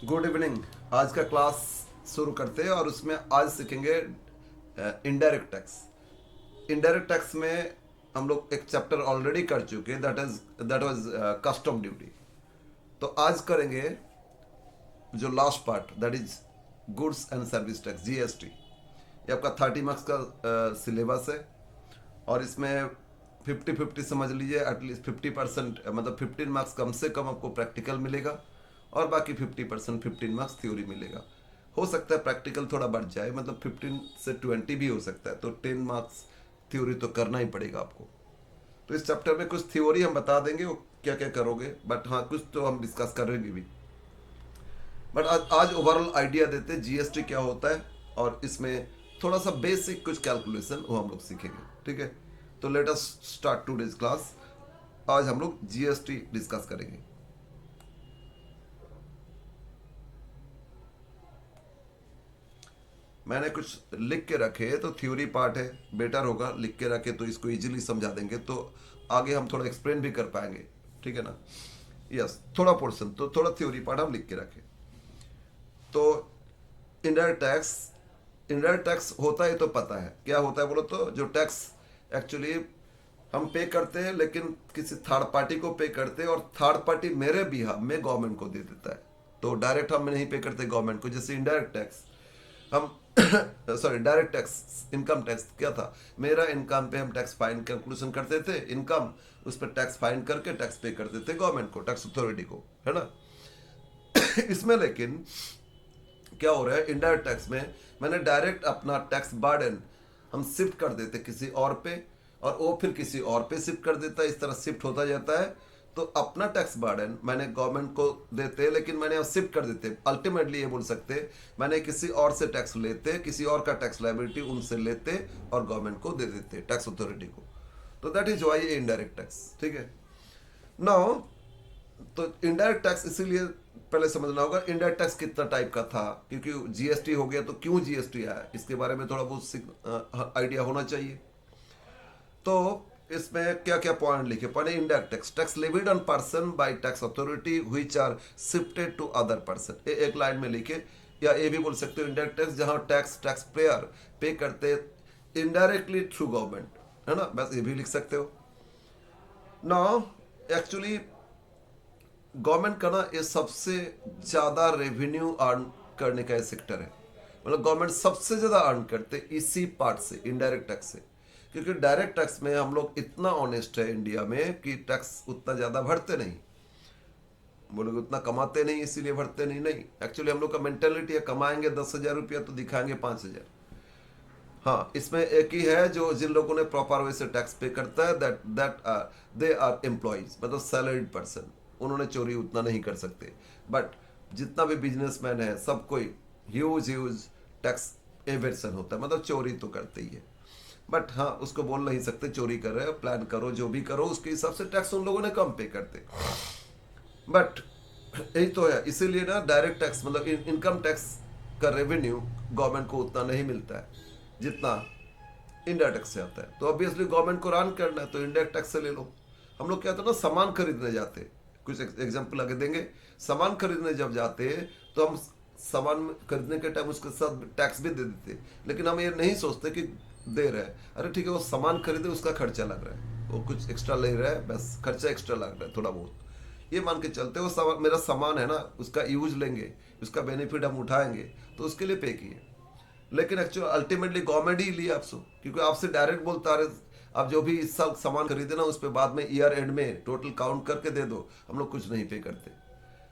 Good evening. आज का class शुरू करते हैं और उसमें आज सीखेंगे इनडायरेक्ट टैक्स। इनडायरेक्ट टैक्स में हम लोग एक चैप्टर ऑलरेडी कर चुके हैं, दैट वाज कस्टम ड्यूटी। तो आज करेंगे जो last part, that is goods and service tax, GST. ये आपका 30 मार्क्स का सिलेबस है और इसमें 50-50 समझ लीजिए, एटलीस्ट 50%, मतलब 15 मार्क्स कम से कम आपको प्रैक्टिकल मिलेगा और बाकी 50% 15 मार्क्स थ्योरी मिलेगा। हो सकता है प्रैक्टिकल थोड़ा बढ़ जाए, मतलब 15 से 20 भी हो सकता है, तो 10 मार्क्स थ्योरी तो करना ही पड़ेगा आपको। तो इस चैप्टर में कुछ थ्योरी हम बता देंगे, वो क्या क्या करोगे, बट हाँ कुछ तो हम डिस्कस करेंगे भी। बट आज ओवरऑल आइडिया देते हैं जीएसटी क्या होता है और इसमें थोड़ा सा बेसिक कुछ कैलकुलेशन वो हम लोग सीखेंगे। ठीक है, तो let us start today's class. आज हम लोग जीएसटी डिस्कस करेंगे। मैंने कुछ लिख के रखे, तो थ्योरी पार्ट है, बेटर होगा लिख के रखे तो इसको इजीली समझा देंगे, तो आगे हम थोड़ा एक्सप्लेन भी कर पाएंगे। ठीक है ना। यस, थोड़ा पोर्शन तो थोड़ा थ्योरी पार्ट हम लिख के रखे। तो इनडायरेक्ट टैक्स, इनडायरेक्ट टैक्स होता है तो पता है क्या होता है बोलो तो, जो टैक्स एक्चुअली हम पे करते हैं लेकिन किसी थर्ड पार्टी को पे करते हैं और थर्ड पार्टी मेरे बिहाफ में गवर्नमेंट को दे देता है। तो डायरेक्ट हम नहीं पे करते गवर्नमेंट को, जैसे इनडायरेक्ट टैक्स हम sorry direct tax, income tax क्या था, मेरा इनकम पे हम टैक्स फाइन कैलकुलेशन करते थे, इनकम उस पर टैक्स फाइन करके टैक्स पे करते थे गवर्नमेंट को, टैक्स अथॉरिटी को, है ना। इसमें लेकिन क्या हो रहा है, इनडायरेक्ट टैक्स में मैंने डायरेक्ट अपना टैक्स बर्डन हम शिफ्ट कर देते किसी और पे और वो फिर किसी और पे शिफ्ट कर देता है, इस तरह शिफ्ट होता जाता है। तो अपना टैक्स बर्डन मैंने गवर्नमेंट को देते, लेकिन मैंने अब शिफ्ट कर देते, अल्टीमेटली ये बोल सकते मैंने किसी और से टैक्स लेते, किसी और का टैक्स लाइबिलिटी उनसे लेते और गवर्नमेंट को दे देते, टैक्स अथॉरिटी को। तो that is why indirect tax. ठीक है। नाउ, तो इनडायरेक्ट टैक्स इसीलिए पहले समझना होगा इनडायरेक्ट टैक्स कितना टाइप का था, क्योंकि जीएसटी हो गया तो क्यों जीएसटी आया इसके बारे में थोड़ा बहुत आइडिया होना चाहिए। तो इसमें क्या क्या पॉइंट लिखे, पहले indirect tax, tax levied on person by tax authority which are shifted to other person, एक लाइन में लिखे। या ये भी बोल सकते हो इनडायरेक्ट टैक्स जहां टैक्स पेयर पे करते इनडायरेक्टली थ्रू गवर्नमेंट, है ना, बस ये भी लिख सकते हो। नाउ एक्चुअली गवर्नमेंट का ना ये सबसे ज़्यादा रेवेन्यू अर्न करने का सेक्टर है, मतलब गवर्नमेंट सबसे ज़्यादा अर्न करते इसी पार्ट से, इनडायरेक्ट टैक्स से। क्योंकि डायरेक्ट टैक्स में हम लोग इतना ऑनेस्ट है इंडिया में कि टैक्स उतना ज़्यादा भरते नहीं, बोलोगे उतना कमाते नहीं इसीलिए भरते नहीं, नहीं, एक्चुअली हम लोग का मेंटेलिटी है कमाएंगे 10,000 रुपया तो दिखाएंगे 5,000। हाँ, इसमें एक ही है जो जिन लोगों ने प्रॉपर वे से टैक्स पे करता है, that that they are employees, मतलब सैलरीड पर्सन, उन्होंने चोरी उतना नहीं कर सकते। बट जितना भी बिजनेसमैन है सब कोई ह्यूज ह्यूज टैक्स एवेशन होता है, मतलब चोरी तो करते ही है। बट हाँ, उसको बोल नहीं सकते चोरी कर रहे हो, प्लान करो जो भी करो उसके हिसाब से टैक्स उन लोगों ने कम पे करते। बट यही तो है, इसीलिए ना डायरेक्ट टैक्स मतलब इनकम टैक्स का रेवेन्यू गवर्नमेंट को उतना नहीं मिलता है जितना इंडायरेक्ट टैक्स से आता है। तो ऑब्वियसली गवर्नमेंट को रन करना है तो इंडायरेक्ट टैक्स से ले लो। हम लोग क्या होता है ना, सामान खरीदने जाते, कुछ एग्जांपल आगे देंगे। सामान खरीदने जब जाते तो हम सामान खरीदने के टाइम उसके साथ टैक्स भी दे देते, लेकिन हम ये नहीं सोचते कि दे रहे हैं, अरे ठीक है वो सामान खरीदे उसका खर्चा लग रहा है, वो कुछ एक्स्ट्रा ले रहा है, बस खर्चा एक्स्ट्रा लग रहा है थोड़ा बहुत, ये मान के चलते वो सामान मेरा सामान है ना, उसका यूज लेंगे, उसका बेनिफिट हम उठाएंगे, तो उसके लिए पे किए। लेकिन एक्चुअली अल्टीमेटली गवर्नमेंट ही लिया आपसे, क्योंकि आपसे डायरेक्ट बोलता है आप जो भी इस साल सामान खरीदे ना उस पर बाद में ईयर एंड में टोटल काउंट करके दे दो, हम लोग कुछ नहीं पे करते,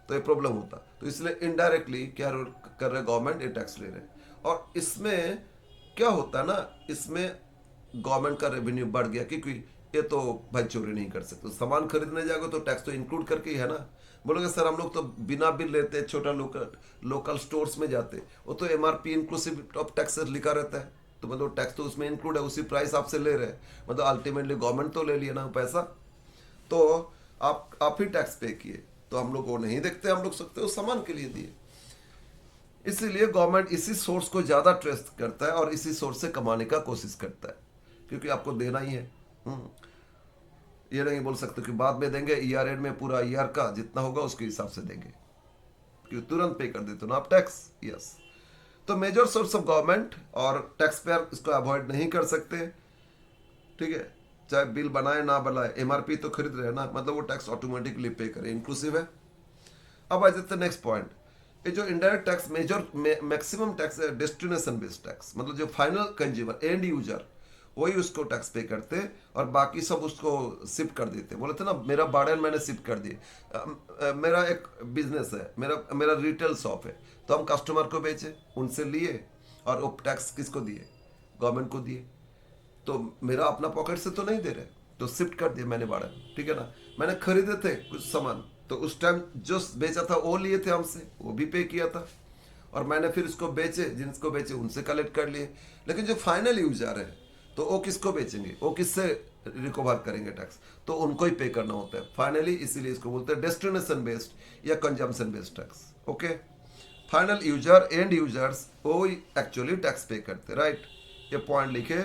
तो ये प्रॉब्लम होता। तो इसलिए इनडायरेक्टली क्या कर रहे गवर्नमेंट, ये टैक्स ले रहे हैं। और इसमें क्या होता है ना, इसमें गवर्नमेंट का रेवेन्यू बढ़ गया, क्योंकि ये तो भाई चोरी नहीं कर सकते, सामान खरीदने जाओगे तो टैक्स तो इंक्लूड करके ही है ना। बोलोगे सर हम लोग तो बिना बिल लेते, छोटा लोकल लोकल स्टोर्स में जाते, वो तो एमआरपी इंक्लूसिव ऑफ टैक्सेस लिखा रहता है, तो मतलब टैक्स तो उसमें इंक्लूड है, उसी प्राइस आपसे ले रहे हैं, मतलब अल्टीमेटली गवर्नमेंट तो ले लिया ना पैसा, तो आप ही टैक्स पे किए, तो हम लोग वो नहीं देखते, हम लोग सकते हो सामान के लिए दिए। इसीलिए गवर्नमेंट इसी सोर्स को ज़्यादा ट्रस्ट करता है और इसी सोर्स से कमाने का कोशिश करता है, क्योंकि आपको देना ही है। ये नहीं बोल सकते कि बाद में देंगे, ईयर एंड में पूरा ईयर का जितना होगा उसके हिसाब से देंगे। कि तुरंत पे कर देते हो ना आप टैक्स। यस, तो मेजर सोर्स ऑफ गवर्नमेंट और टैक्स पेयर इसको अवॉइड नहीं कर सकते, ठीक है, चाहे बिल बनाए ना बनाए, एमआरपी तो खरीद रहे हैं ना, मतलब वो टैक्स ऑटोमेटिकली पे करे, इंक्लूसिव है। अब आ जाते हैं नेक्स्ट पॉइंट, ये जो indirect tax major maximum tax है डेस्टिनेशन बेस्ड टैक्स, मतलब जो फाइनल कंज्यूमर एंड यूजर वही उसको टैक्स पे करते और बाकी सब उसको शिफ्ट कर देते। बोले थे ना मेरा बार्डन मैंने शिफ्ट कर दिए, मेरा एक बिजनेस है, मेरा मेरा रिटेल शॉप है, तो हम कस्टमर को बेचे, उनसे लिए और वो टैक्स किसको दिए, गवर्नमेंट को दिए, तो मेरा अपना पॉकेट से तो नहीं दे रहे, तो शिफ्ट कर दिया मैंने बार्डन, ठीक है ना। मैंने खरीदे थे कुछ सामान, तो उस टाइम जो बेचा था वो लिए थे हमसे, वो भी पे किया था, और मैंने फिर इसको बेचे, जिनको बेचे उनसे कलेक्ट कर लिए। लेकिन जो फाइनल यूजर है तो वो किसको बेचेंगे, वो किससे रिकवर करेंगे टैक्स, तो उनको ही पे करना होता है फाइनली, इसीलिए इसको बोलते हैं डेस्टिनेशन बेस्ड या consumption based tax. Okay, final user and users वो एक्चुअली टैक्स पे करते, राइट। ये पॉइंट लिखे,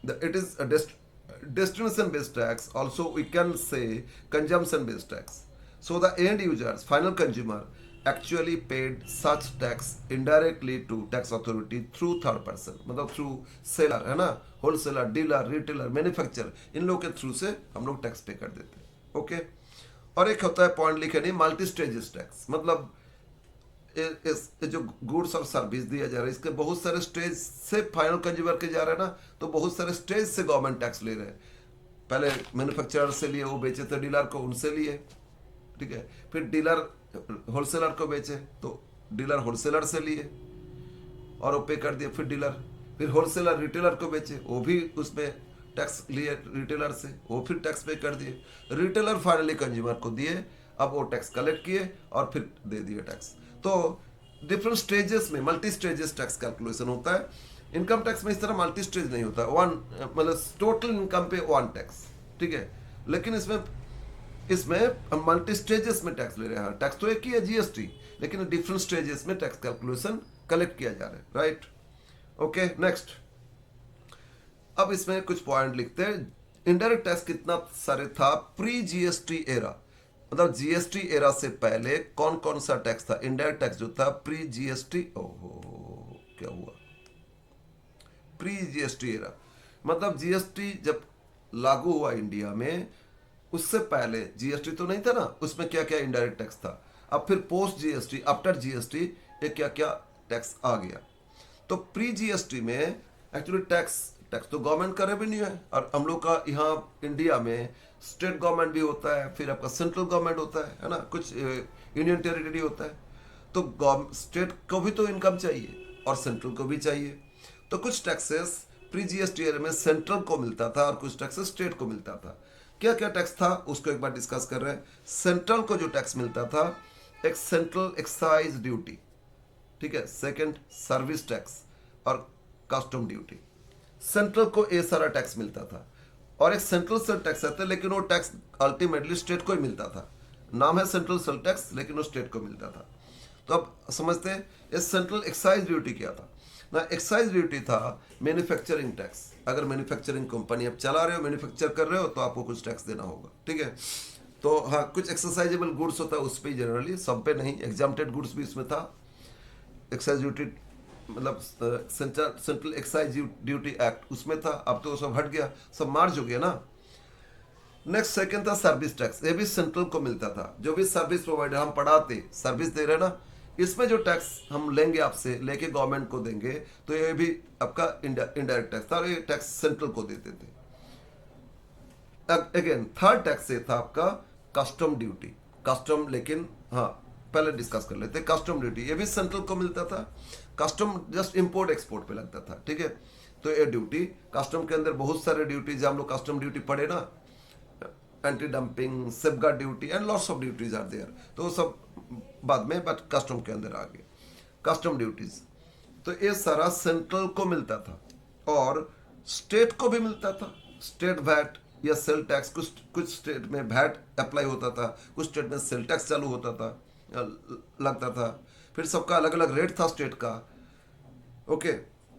it is a destination based tax, also we can say consumption based tax. So the end users, final consumer actually paid such tax indirectly to tax authority through third person, मतलब through seller है ना, wholesaler, dealer, retailer, manufacturer, इन लोग के through से हम लोग tax पे कर देते हैं। ओके, और एक होता है पॉइंट लिखे नहीं, मल्टी स्टेजेस टैक्स, मतलब इस जो गुड्स और सर्विस दिया जा रहा है इसके बहुत सारे स्टेज से फाइनल कंज्यूमर के जा रहे हैं ना, तो बहुत सारे स्टेज से गवर्नमेंट टैक्स ले रहे हैं। पहले मैन्युफैक्चरर से लिए, वो बेचे थे डीलर को, उनसे लिए, ठीक है, फिर डीलर होलसेलर को बेचे तो डीलर होलसेलर से लिए और वो पे कर दिए, फिर डीलर, फिर होलसेलर रिटेलर को बेचे, वो भी उसमें टैक्स लिए रिटेलर से, वो फिर टैक्स पे कर दिए, रिटेलर फाइनली कंज्यूमर को दिए, अब वो टैक्स कलेक्ट किए और फिर दे दिए टैक्स। तो डिफरेंट स्टेजेस में मल्टी स्टेजेस टैक्स कैलकुलेशन होता है। इनकम टैक्स में इस तरह मल्टी स्टेज नहीं होता, वन मतलब टोटल इनकम पे वन टैक्स, ठीक है, लेकिन इसमें हम मल्टी स्टेजेस में टैक्स ले रहे हैं। टैक्स तो एक ही है जीएसटी, लेकिन डिफरेंट स्टेजेस में टैक्स कैलकुलेशन कलेक्ट किया जा रहा है, राइट। ओके, नेक्स्ट, अब इसमें कुछ पॉइंट लिखते हैं। इनडायरेक्ट टैक्स कितना सारे था प्री जीएसटी एरा, मतलब जीएसटी एरा से पहले कौन कौन सा टैक्स था, इनडायरेक्ट टैक्स जो था प्री जीएसटी, ओहो क्या हुआ, प्री जीएसटी एरा मतलब जीएसटी जब लागू हुआ इंडिया में, उससे पहले जीएसटी तो नहीं था ना, उसमें क्या क्या इनडायरेक्ट टैक्स था। अब फिर पोस्ट जीएसटी, आफ्टर जीएसटी, ये क्या क्या टैक्स आ गया। तो प्री जीएसटी में एक्चुअली टैक्स तो गवर्नमेंट का रेवेन्यू है, और हम लोग का यहाँ इंडिया में स्टेट गवर्नमेंट भी होता है, फिर आपका सेंट्रल गवर्नमेंट होता है ना, कुछ यूनियन टेरिटरी होता है, तो स्टेट को भी तो इनकम चाहिए और सेंट्रल को भी चाहिए। तो कुछ टैक्सेस प्री जीएसटी में सेंट्रल को मिलता था और कुछ टैक्सेस स्टेट को मिलता था। क्या क्या टैक्स था उसको एक बार डिस्कस कर रहे हैं। सेंट्रल को जो टैक्स मिलता था, एक सेंट्रल एक्साइज ड्यूटी, ठीक है, सेकंड सर्विस टैक्स और कस्टम ड्यूटी। सेंट्रल को ये सारा टैक्स मिलता था, और एक सेंट्रल सेल टैक्स आता है, लेकिन वो टैक्स अल्टीमेटली स्टेट को ही मिलता था। नाम है सेंट्रल सेल टैक्स, लेकिन वो स्टेट को मिलता था। तो अब समझते हैं ये सेंट्रल एक्साइज ड्यूटी क्या था ना। एक्साइज ड्यूटी था मैन्युफैक्चरिंग टैक्स। अगर मैन्युफैक्चरिंग कंपनी आप चला रहे हो, मैन्युफैक्चर कर रहे हो, तो आपको कुछ टैक्स देना होगा, ठीक है। तो हाँ, कुछ एक्सरसाइजेबल गुड्स होता है उस पर जनरली, सब पे नहीं, एग्जाम्प्टेड गुड्स भी इसमें था। एक्साइज ड्यूटी मतलब सेंट्रल एक्साइज ड्यूटी एक्ट उसमें था, अब तो सब हट गया, सब मार्ज हो गया ना। नेक्स्ट सेकंड था सर्विस टैक्स, ये भी सेंट्रल को मिलता था। जो भी सर्विस प्रोवाइडर, हम पढ़ाते सर्विस दे रहे हैं ना, इसमें जो टैक्स हम लेंगे आपसे, लेके गवर्नमेंट को देंगे, तो ये भी आपका इनडायरेक्ट टैक्स था, और ये टैक्स सेंट्रल को देते थे। अगेन थर्ड टैक्स से था आपका कस्टम ड्यूटी। कस्टम, लेकिन हाँ पहले डिस्कस कर लेते, कस्टम ड्यूटी ये भी सेंट्रल को मिलता था। कस्टम जस्ट इंपोर्ट एक्सपोर्ट पे लगता था, ठीक है। तो ये ड्यूटी, कस्टम के अंदर बहुत सारे ड्यूटीज, हम लोग कस्टम ड्यूटी पढ़े ना, anti dumping, safeguard duty and lots of duties are there, तो सब बाद में, बट कस्टम के अंदर आ गए कस्टम ड्यूटीज। तो ये सारा सेंट्रल को मिलता था, और स्टेट को भी मिलता था। स्टेट वैट या सेल टैक्स, कुछ स्टेट में वैट अप्लाई होता था, कुछ स्टेट में सेल टैक्स चालू होता था, लगता था, फिर सबका अलग अलग रेट था स्टेट का। ओके,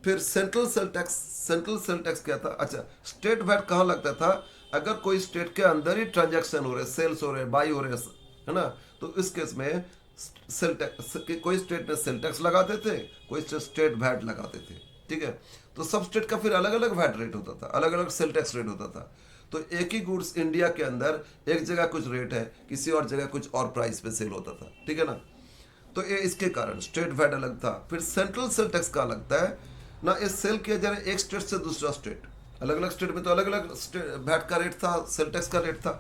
फिर सेंट्रल सेल टैक्स क्या था, अच्छा स्टेट वैट कहाँ लगता था, अगर कोई स्टेट के अंदर ही ट्रांजैक्शन हो रहे, सेल्स हो रहे, बाई हो रहे, है ना, तो इस केस में सेल टैक्स, कोई स्टेट में सेल टैक्स लगाते थे, कोई स्टेट वैट लगाते थे, ठीक है। तो सब स्टेट का फिर अलग अलग वैट रेट होता था, अलग अलग सेल टैक्स रेट होता था। तो एक ही गुड्स इंडिया के अंदर एक जगह कुछ रेट है, किसी और जगह कुछ और प्राइस पे सेल होता था, ठीक है ना। तो ये इसके कारण स्टेट वैट अलग था। फिर सेंट्रल सेल टैक्स का लगता है ना, ये सेल किया जा रहा है एक स्टेट से दूसरा स्टेट, अलग अलग स्टेट में तो अलग अलग वैट का रेट था, सेल टैक्स का रेट था।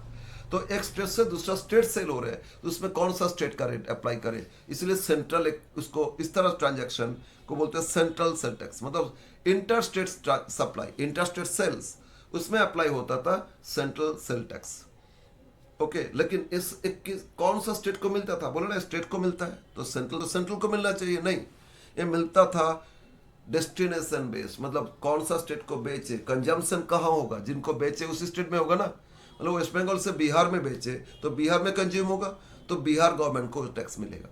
तो एक स्टेट से दूसरा स्टेट सेल हो रहा है, तो उसमें कौन सा स्टेट का रेट अप्लाई करे, इसलिए सेंट्रल एक उसको इस तरह ट्रांजैक्शन को बोलते हैं सेंट्रल सेल टैक्स। मतलब inter state supply, inter state sales, उसमें अप्लाई होता था सेंट्रल सेल टैक्स। ओके, लेकिन इस कौन सा स्टेट को मिलता था, बोलो ना स्टेट को मिलता है तो सेंट्रल को मिलना चाहिए, नहीं, ये मिलता था डेस्टिनेशन बेस्ड। मतलब कौन सा स्टेट को बेचे, कंजम्पशन कहाँ होगा, जिनको बेचे उसी स्टेट में होगा ना। मतलब वेस्ट बंगाल से बिहार में बेचे तो बिहार में कंज्यूम होगा, तो बिहार गवर्नमेंट को टैक्स मिलेगा।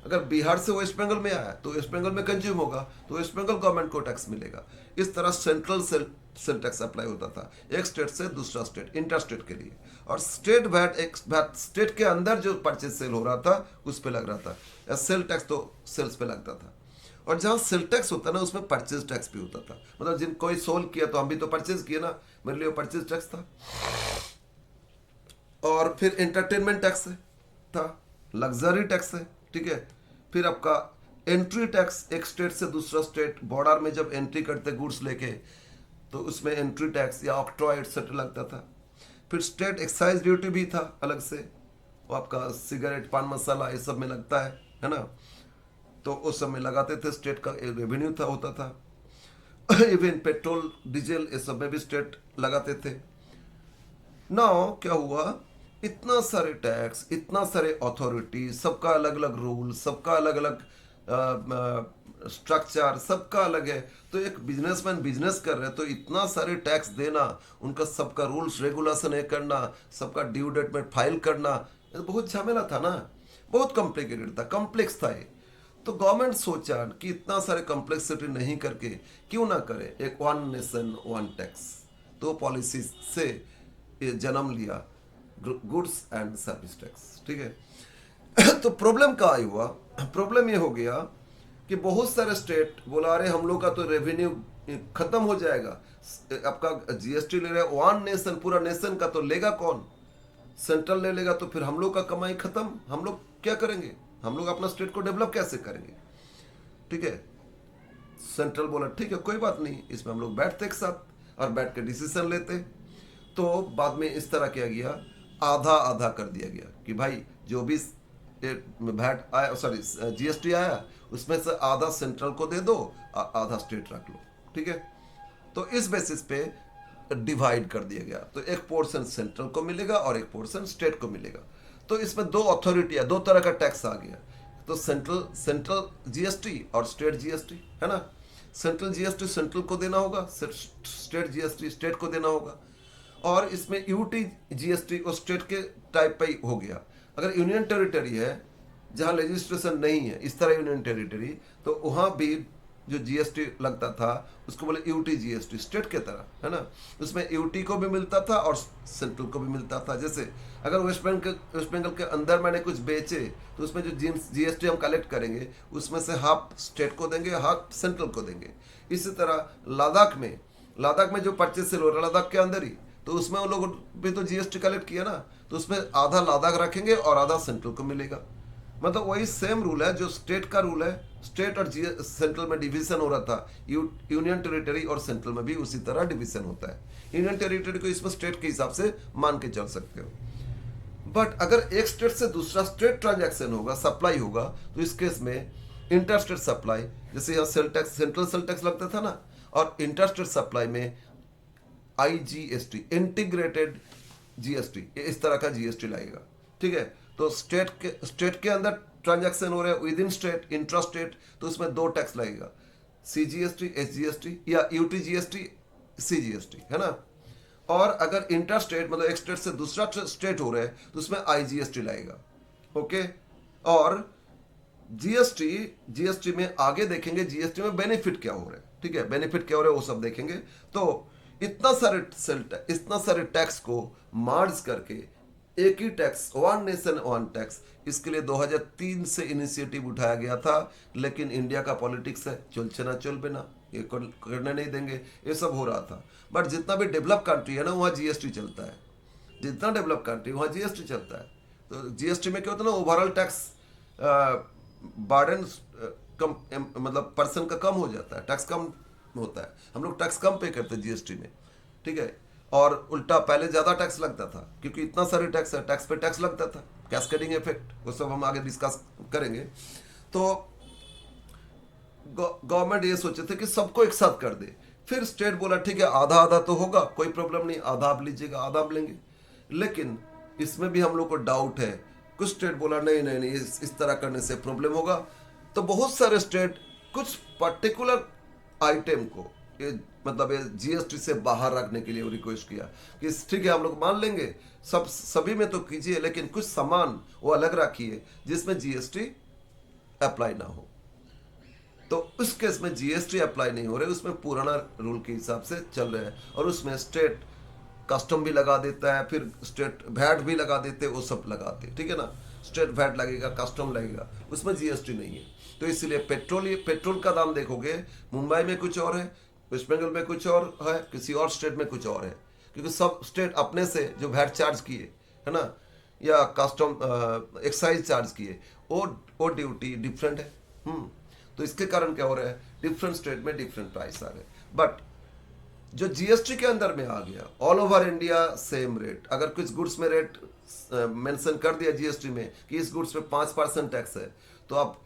अगर बिहार से वेस्ट बंगाल में आया तो वेस्ट बंगाल में कंज्यूम होगा, तो वेस्ट बंगाल गवर्नमेंट को टैक्स मिलेगा। इस तरह सेंट्रल सेल टैक्स अप्लाई होता था एक स्टेट से दूसरा स्टेट, इंटर स्टेट के लिए। और स्टेट वैट एक स्टेट के अंदर जो परचेज सेल हो रहा था उस पर लग रहा था, या सेल टैक्स तो सेल्स पे लगता था। और जहाँ सेल टैक्स होता ना उसमें परचेज टैक्स भी होता था। मतलब जिन कोई सोल्व किया तो हम भी तो परचेज किए ना, मेरे लिए परचेज टैक्स था। और फिर एंटरटेनमेंट टैक्स था, लग्जरी टैक्स है, ठीक है। फिर आपका एंट्री टैक्स, एक स्टेट से दूसरा स्टेट बॉर्डर में जब एंट्री करते गुड्स लेके तो उसमें एंट्री टैक्स या ऑक्ट्रॉय एटसेट्रा लगता था। फिर स्टेट एक्साइज ड्यूटी भी था अलग से, वो आपका सिगरेट पान मसाला ये सब में लगता है ना। तो उस समय लगाते थे, स्टेट का रेवेन्यू था होता था। इवन पेट्रोल डीजल ये सब में भी स्टेट लगाते थे। नाउ क्या हुआ, इतना सारे टैक्स, इतना सारे अथॉरिटी, सबका अलग अलग रूल, सबका अलग अलग स्ट्रक्चर, सबका अलग है। तो एक बिजनेसमैन बिजनेस कर रहे हैं तो इतना सारे टैक्स देना, उनका सबका रूल्स रेगुलेशन है करना, सबका ड्यू डेट में फाइल करना, ये तो बहुत झमेला था ना, बहुत कॉम्प्लिकेटेड था, कॉम्प्लेक्स था ये। तो गवर्नमेंट सोचा कि इतना सारे कॉम्प्लेक्सिटी नहीं करके क्यों ना करे एक वन नेशन वन टैक्स। तो पॉलिसी से ये जन्म लिया गुड्स एंड सर्विस टैक्स, ठीक है। तो प्रॉब्लम क्या आई हुआ, प्रॉब्लम ये हो गया कि बहुत सारे स्टेट बोला अरे हम लोग का तो रेवेन्यू खत्म हो जाएगा, आपका जीएसटी ले रहे हैं वन नेशन, पूरा नेशन का तो लेगा कौन, सेंट्रल ले लेगा, तो फिर हम लोग का कमाई खत्म, हम लोग क्या करेंगे, हम लोग अपना स्टेट को डेवलप कैसे करेंगे, ठीक है। सेंट्रल बोला ठीक है कोई बात नहीं, इसमें हम लोग बैठते एक साथ और बैठ के डिसीजन लेते। तो बाद में इस तरह किया गया, आधा आधा कर दिया गया कि भाई जो भी वैट आया, सॉरी जीएसटी आया, उसमें से आधा सेंट्रल को दे दो, आधा स्टेट रख लो, ठीक है। तो इस बेसिस पे डिवाइड कर दिया गया, तो एक पोर्शन सेंट्रल को मिलेगा और एक पोर्शन स्टेट को मिलेगा। तो इसमें दो अथॉरिटी है, दो तरह का टैक्स आ गया। तो सेंट्रल जीएसटी और स्टेट जीएसटी, है ना। सेंट्रल जीएसटी सेंट्रल को देना होगा, स्टेट जीएसटी स्टेट को देना होगा। और इसमें यूटी जीएसटी और स्टेट के टाइप पे ही हो गया। अगर यूनियन टेरिटरी है जहां लेजिस्लेशन नहीं है, इस तरह यूनियन टेरिटरी, तो वहां भी जो जीएसटी लगता था उसको बोले यूटी जीएसटी, स्टेट के तरह, है ना। उसमें यूटी को भी मिलता था और सेंट्रल को भी मिलता था। जैसे अगर वेस्ट बंगाल के अंदर मैंने कुछ बेचे तो उसमें जो जीएसटी हम कलेक्ट करेंगे उसमें से हाफ स्टेट को देंगे, हाफ सेंट्रल को देंगे। इसी तरह लद्दाख में जो परचेज सेल हो रहा है लद्दाख के अंदर ही, तो उसमें उन लोगों भी तो जीएसटी कलेक्ट किया ना, तो उसमें आधा लद्दाख रखेंगे और आधा सेंट्रल को मिलेगा। मतलब वही सेम रूल है जो स्टेट का रूल है, स्टेट और सेंट्रल में डिवीजन हो रहा था, यूनियन टेरिटरी और सेंट्रल में भी उसी तरह डिवीजन होता है। यूनियन टेरिटरी को इसमें स्टेट के हिसाब से मान के चल सकते हो। बट अगर एक स्टेट से दूसरा स्टेट ट्रांजैक्शन होगा, सप्लाई होगा, तो इस केस में इंटर स्टेट सप्लाई, जैसे यहाँ sale tax, central sale tax लगता था ना, और इंटर स्टेट सप्लाई में IGST, इंटीग्रेटेड जीएसटी, इस तरह का जीएसटी लगेगा, ठीक है। तो स्टेट के अंदर ट्रांजैक्शन हो रहे हैं with in state, intra state, तो उसमें दो टैक्स लगेगा, CGST SGST या UTGST CGST, है ना। और अगर इंटर स्टेट मतलब एक स्टेट से दूसरा स्टेट हो रहा है तो उसमें IGST लगेगा, ओके। और जीएसटी में आगे देखेंगे, जीएसटी में बेनिफिट क्या हो रहा है, ठीक है, बेनिफिट क्या हो रहा है वो सब देखेंगे। तो इतना सारे टैक्स को मार्ज करके एक ही tax, one nation one tax, इसके लिए 2003 से इनिशिएटिव उठाया गया था, लेकिन इंडिया का पॉलिटिक्स है, चलचे ना चल बिना, ये करने नहीं देंगे, ये सब हो रहा था। बट जितना भी डेवलप कंट्री है ना, वहाँ जीएसटी चलता है। जितना डेवलप कंट्री वहाँ जीएसटी चलता है। तो जीएसटी में क्या होता है ना, ओवरऑल टैक्स बर्डन कम, मतलब पर्सन का कम हो जाता है, टैक्स कम होता है, हम लोग टैक्स कम पे करते हैं जीएसटी में, ठीक है। और उल्टा पहले ज़्यादा टैक्स लगता था, क्योंकि इतना सारे टैक्स है, टैक्स पे टैक्स लगता था, कैस्केडिंग इफेक्ट, वो सब हम आगे डिस्कस करेंगे। तो गवर्नमेंट ये सोचे थे कि सबको एक साथ कर दे, फिर स्टेट बोला ठीक है आधा आधा तो होगा, कोई प्रॉब्लम नहीं, आधा आप लीजिएगा आधा आप लेंगे। लेकिन इसमें भी हम लोग को डाउट है, कुछ स्टेट बोला नहीं नहीं नहीं, इस तरह करने से प्रॉब्लम होगा। तो बहुत सारे स्टेट कुछ पर्टिकुलर आइटम को ये मतलब ये जीएसटी से बाहर रखने के लिए रिक्वेस्ट किया कि ठीक है हम लोग मान लेंगे, सब सभी में तो कीजिए, लेकिन कुछ सामान वो अलग रखिए जिसमें जीएसटी अप्लाई ना हो। तो उस केस में जीएसटी अप्लाई नहीं हो रहे, उसमें पुराना रूल के हिसाब से चल रहे हैं, और उसमें स्टेट कस्टम भी लगा देता है, फिर स्टेट वैट भी लगा देते, वो सब लगाते, ठीक है ना। स्टेट वैट लगेगा, कस्टम लगेगा, उसमें जीएसटी नहीं है। तो इसलिए पेट्रोल का दाम देखोगे, मुंबई में कुछ और है, वेस्ट बंगाल में कुछ और है, किसी और स्टेट में कुछ और है, क्योंकि सब स्टेट अपने से जो वैट चार्ज किए है ना, या कस्टम एक्साइज चार्ज किए, वो ड्यूटी डिफरेंट है। तो इसके कारण क्या हो रहा है, डिफरेंट स्टेट में डिफरेंट प्राइस आ गए। बट जो जीएसटी के अंदर में आ गया, all over India same rate, अगर कुछ गुड्स में रेट मेंशन कर दिया जीएसटी में कि इस गुड्स पे 5% टैक्स है, तो आप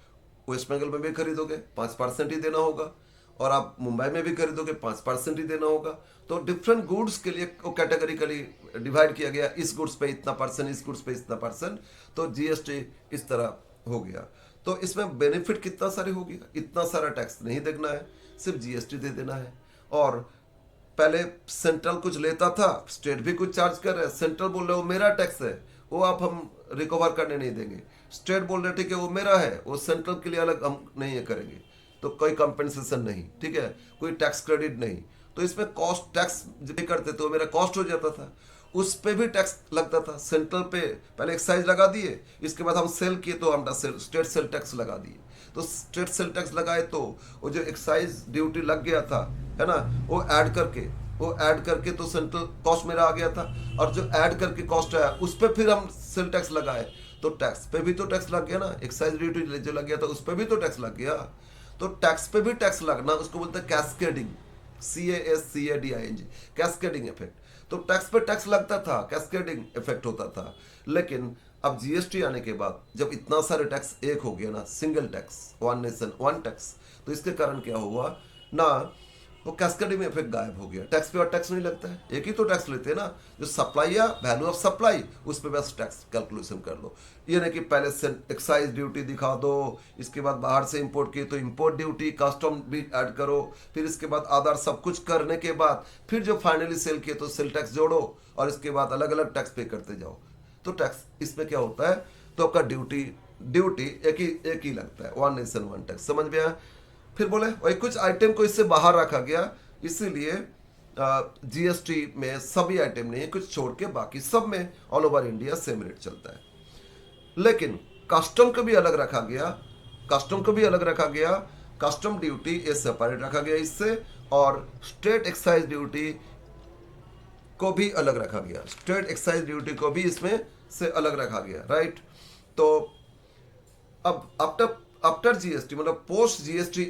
वेस्ट बंगाल में भी खरीदोगे 5% ही देना होगा, और आप मुंबई में भी खरीदोगे 5% ही देना होगा। तो डिफरेंट गुड्स के लिए कैटेगरिकली डिवाइड किया गया, इस गुड्स पे इतना परसेंट, इस गुड्स पे इतना परसेंट, तो जीएसटी इस तरह हो गया। तो इसमें बेनिफिट कितना सारे हो गया, इतना सारा टैक्स नहीं देना है, सिर्फ जीएसटी दे देना है। और पहले सेंट्रल कुछ लेता था, स्टेट भी कुछ चार्ज कर रहा है, सेंट्रल बोल रहे वो मेरा टैक्स है, वो आप हम रिकवर करने नहीं देंगे, स्टेट बोल रहे ठीक है वो मेरा है, वो सेंट्रल के लिए अलग हम नहीं करेंगे, तो कोई कंपेंसेशन नहीं, ठीक है, कोई टैक्स क्रेडिट नहीं। तो इसमें कॉस्ट टैक्स भी करते तो मेरा कॉस्ट हो जाता था, उस पे भी टैक्स लगता था। सेंट्रल पे पहले एक्साइज लगा दिए, इसके बाद हम सेल किए तो हम स्टेट सेल टैक्स लगा दिए, तो स्टेट सेल टैक्स लगाए तो वो जो एक्साइज ड्यूटी लग गया था है ना, वो ऐड करके तो सेंट्रल कॉस्ट मेरा आ गया था, और जो ऐड करके कॉस्ट आया उस पर फिर हम सेल टैक्स लगाए, तो टैक्स पे भी तो टैक्स लग गया ना, एक्साइज ड्यूटी जो लग गया था उस पर भी तो टैक्स लग गया। तो टैक्स पे भी टैक्स लगना, उसको बोलते हैं कैस्केडिंग, CASCADING, कैस्केडिंग इफेक्ट। तो टैक्स पे टैक्स लगता था, कैस्केडिंग इफेक्ट होता था। लेकिन अब जीएसटी आने के बाद जब इतना सारे टैक्स एक हो गया ना, single tax, one nation one tax, तो इसके कारण क्या हुआ ना, वो कैस्केडिंग इफेक्ट गायब हो गया, टैक्स पे और टैक्स नहीं लगता है, एक ही तो टैक्स लेते हैं ना, जो सप्लाई या वैल्यू ऑफ सप्लाई, उस पर बस टैक्स कैलकुलेशन कर लो। ये नहीं कि पहले से एक्साइज ड्यूटी दिखा दो, इसके बाद बाहर से इंपोर्ट किए तो इंपोर्ट ड्यूटी, कस्टम भी ऐड करो, फिर इसके बाद आधार, सब कुछ करने के बाद फिर जो फाइनली सेल किए तो सेल टैक्स जोड़ो, और इसके बाद अलग अलग टैक्स पे करते जाओ। तो टैक्स इसमें क्या होता है, तो आपका ड्यूटी एक ही लगता है, वन नेशन वन टैक्स, समझ में आया। फिर बोले वही कुछ आइटम को इससे बाहर रखा गया, इसीलिए जीएसटी में सभी आइटम नहीं है, कुछ छोड़ के बाकी सब में all over India same rate चलता है। लेकिन कस्टम को भी अलग रखा गया, कस्टम ड्यूटी ये सेपरेट रखा गया इससे, और स्टेट एक्साइज ड्यूटी को भी अलग रखा गया, स्टेट एक्साइज ड्यूटी को भी इसमें से अलग रखा गया, राइट। तो अब आफ्टर जीएसटी मतलब पोस्ट जीएसटी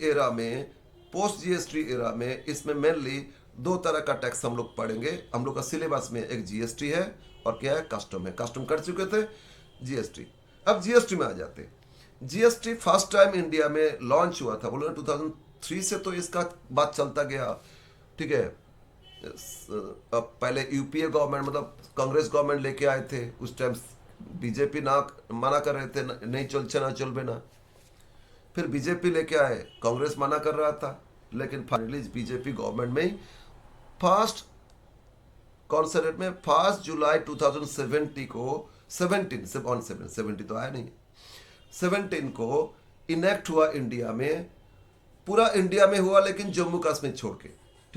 एरा में इसमें मेनली दो तरह का टैक्स हम लोग पढ़ेंगे। हम लोग का सिलेबस में एक जीएसटी है और क्या है, कस्टम है, कस्टम कर चुके थे, जीएसटी। अब जीएसटी में आ जाते। जीएसटी फर्स्ट टाइम इंडिया में लॉन्च हुआ था, बोलो 2003 से तो इसका बात चलता गया, ठीक है। पहले यूपीए गवर्नमेंट मतलब कांग्रेस गवर्नमेंट लेके आए थे, उस टाइम बीजेपी ना मना कर रहे थे, नहीं चल बेना। फिर बीजेपी लेके आए, कांग्रेस मना कर रहा था, लेकिन फाइनली बीजेपी गवर्नमेंट में ही फर्स्ट कौन सा डेट में 1 जुलाई 2017 को 70 तो आया नहीं, 17 को इनेक्ट हुआ इंडिया में, पूरा इंडिया में हुआ लेकिन जम्मू कश्मीर छोड़ के,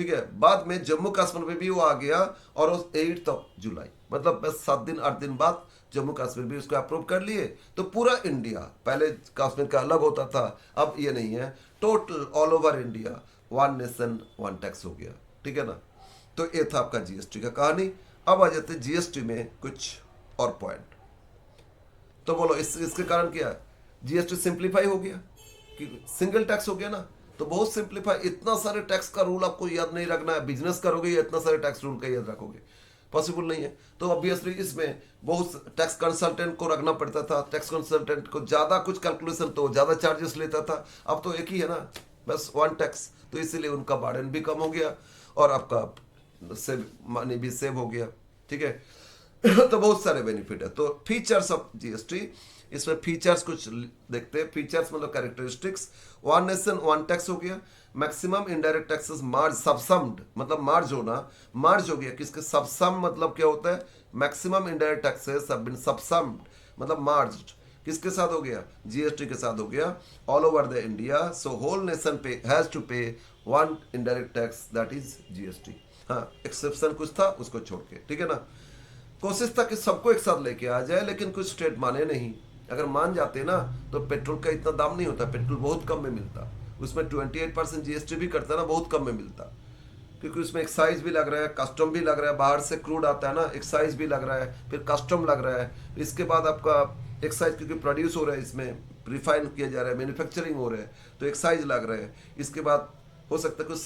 ठीक है। बाद में जम्मू कश्मीर में भी वो आ गया और उस 8 जुलाई मतलब बस 7 दिन 8 दिन बाद जम्मू कश्मीर भी उसको अप्रूव कर लिए। तो पूरा इंडिया, पहले कश्मीर का अलग होता था, अब ये नहीं है, total all over India one nation one tax हो गया, ठीक है ना। तो ये था आपका जीएसटी का कहानी। अब आ जाते जीएसटी में कुछ और पॉइंट। तो बोलो इसके कारण क्या है, जीएसटी सिंप्लीफाई हो गया कि सिंगल टैक्स हो गया ना, तो बहुत सिंप्लीफाई। इतना सारे टैक्स का रूल आपको याद नहीं रखना है, बिजनेस करोगे या इतना सारे टैक्स रूल का याद रखोगे, पॉसिबल नहीं है। तो ऑब्वियसली इसमें बहुत टैक्स कंसल्टेंट को रखना पड़ता था, टैक्स कंसल्टेंट को ज़्यादा कुछ कैलकुलेशन तो ज़्यादा चार्जेस लेता था। अब तो एक ही है ना, बस वन टैक्स, तो इसीलिए उनका बर्डन भी कम हो गया और आपका सेव मनी भी सेव हो गया, ठीक है। तो बहुत सारे बेनिफिट है। तो फीचर्स ऑफ जीएसटी, इसमें फीचर्स कुछ देखते हैं। फीचर्स मतलब characteristics, one nation one tax हो गया, मैक्सिमम इनडायरेक्ट टैक्सेस मार्ज सबसम्ड, मतलब मार्ज होना, मार्ज हो गया किसके, सबसम मतलब क्या होता है, maximum indirect taxes have been subsumed मतलब मार्ज्ड, किसके साथ हो गया, जीएसटी के साथ हो गया, all over the India. So whole nation पे has to pay one indirect tax, that is GST. हाँ, एक्सेप्शन कुछ था उसको छोड़ के, ठीक है ना। कोशिश था कि सबको एक साथ लेके आ जाए, लेकिन कुछ स्टेट माने नहीं। अगर मान जाते ना तो पेट्रोल का इतना दाम नहीं होता, पेट्रोल बहुत कम में मिलता, उसमें 28% जीएसटी भी करता ना, बहुत कम में मिलता, क्योंकि उसमें एक्साइज भी लग रहा है, कस्टम भी लग रहा है, बाहर से क्रूड आता है ना, एक्साइज भी लग रहा है, फिर कस्टम लग रहा है, इसके बाद आपका एक्साइज क्योंकि प्रोड्यूस हो रहा है, इसमें रिफाइन किया जा रहा है, मैन्युफैक्चरिंग हो रहा है, तो एक्साइज लग रहा है। इसके बाद हो सकता है कुछ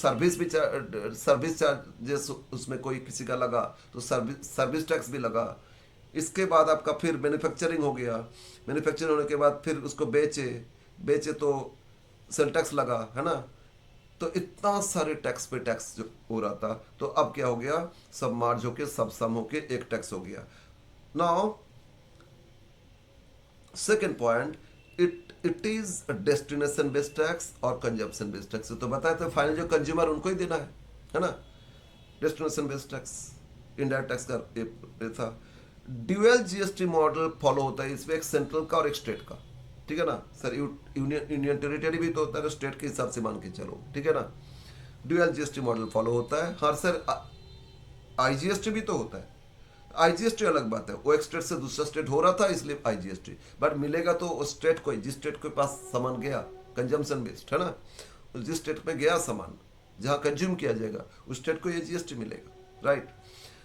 सर्विस चार्जेस उसमें कोई किसी का लगा तो सर्विस टैक्स भी लगा। इसके बाद आपका फिर मैन्युफैक्चरिंग हो गया, मैन्युफैक्चरिंग होने के बाद फिर उसको बेचे तो सेल टैक्स लगा, है ना। तो इतना सारे टैक्स पे टैक्स जो हो रहा था, तो अब क्या हो गया, सब मार्ज होके सब सम होके एक टैक्स हो गया। Now second point, it is destination based tax और कंजम्पशन बेस्ड टैक्स। तो बताया था फाइनल जो कंज्यूमर उनको ही देना है ना। Destination based tax indirect tax का ये था। ड्यूअल जीएसटी मॉडल फॉलो होता है, इसमें एक सेंट्रल का और एक स्टेट का, ठीक है ना सर। यूनियन टेरिटरी भी तो होता है, स्टेट के हिसाब से मान के चलो, ठीक है ना। ड्यूअल जीएसटी मॉडल फॉलो होता है। हाँ सर, आईजीएसटी भी तो होता है। आईजीएसटी अलग बात है, वो एक स्टेट से दूसरा स्टेट हो रहा था इसलिए आईजीएसटी, बट मिलेगा तो उस स्टेट को, जिस स्टेट के पास सामान गया, कंजम्पशन बेस्ड है ना, जिस स्टेट में गया सामान जहाँ कंज्यूम किया जाएगा उस स्टेट को ये जीएसटी मिलेगा, right.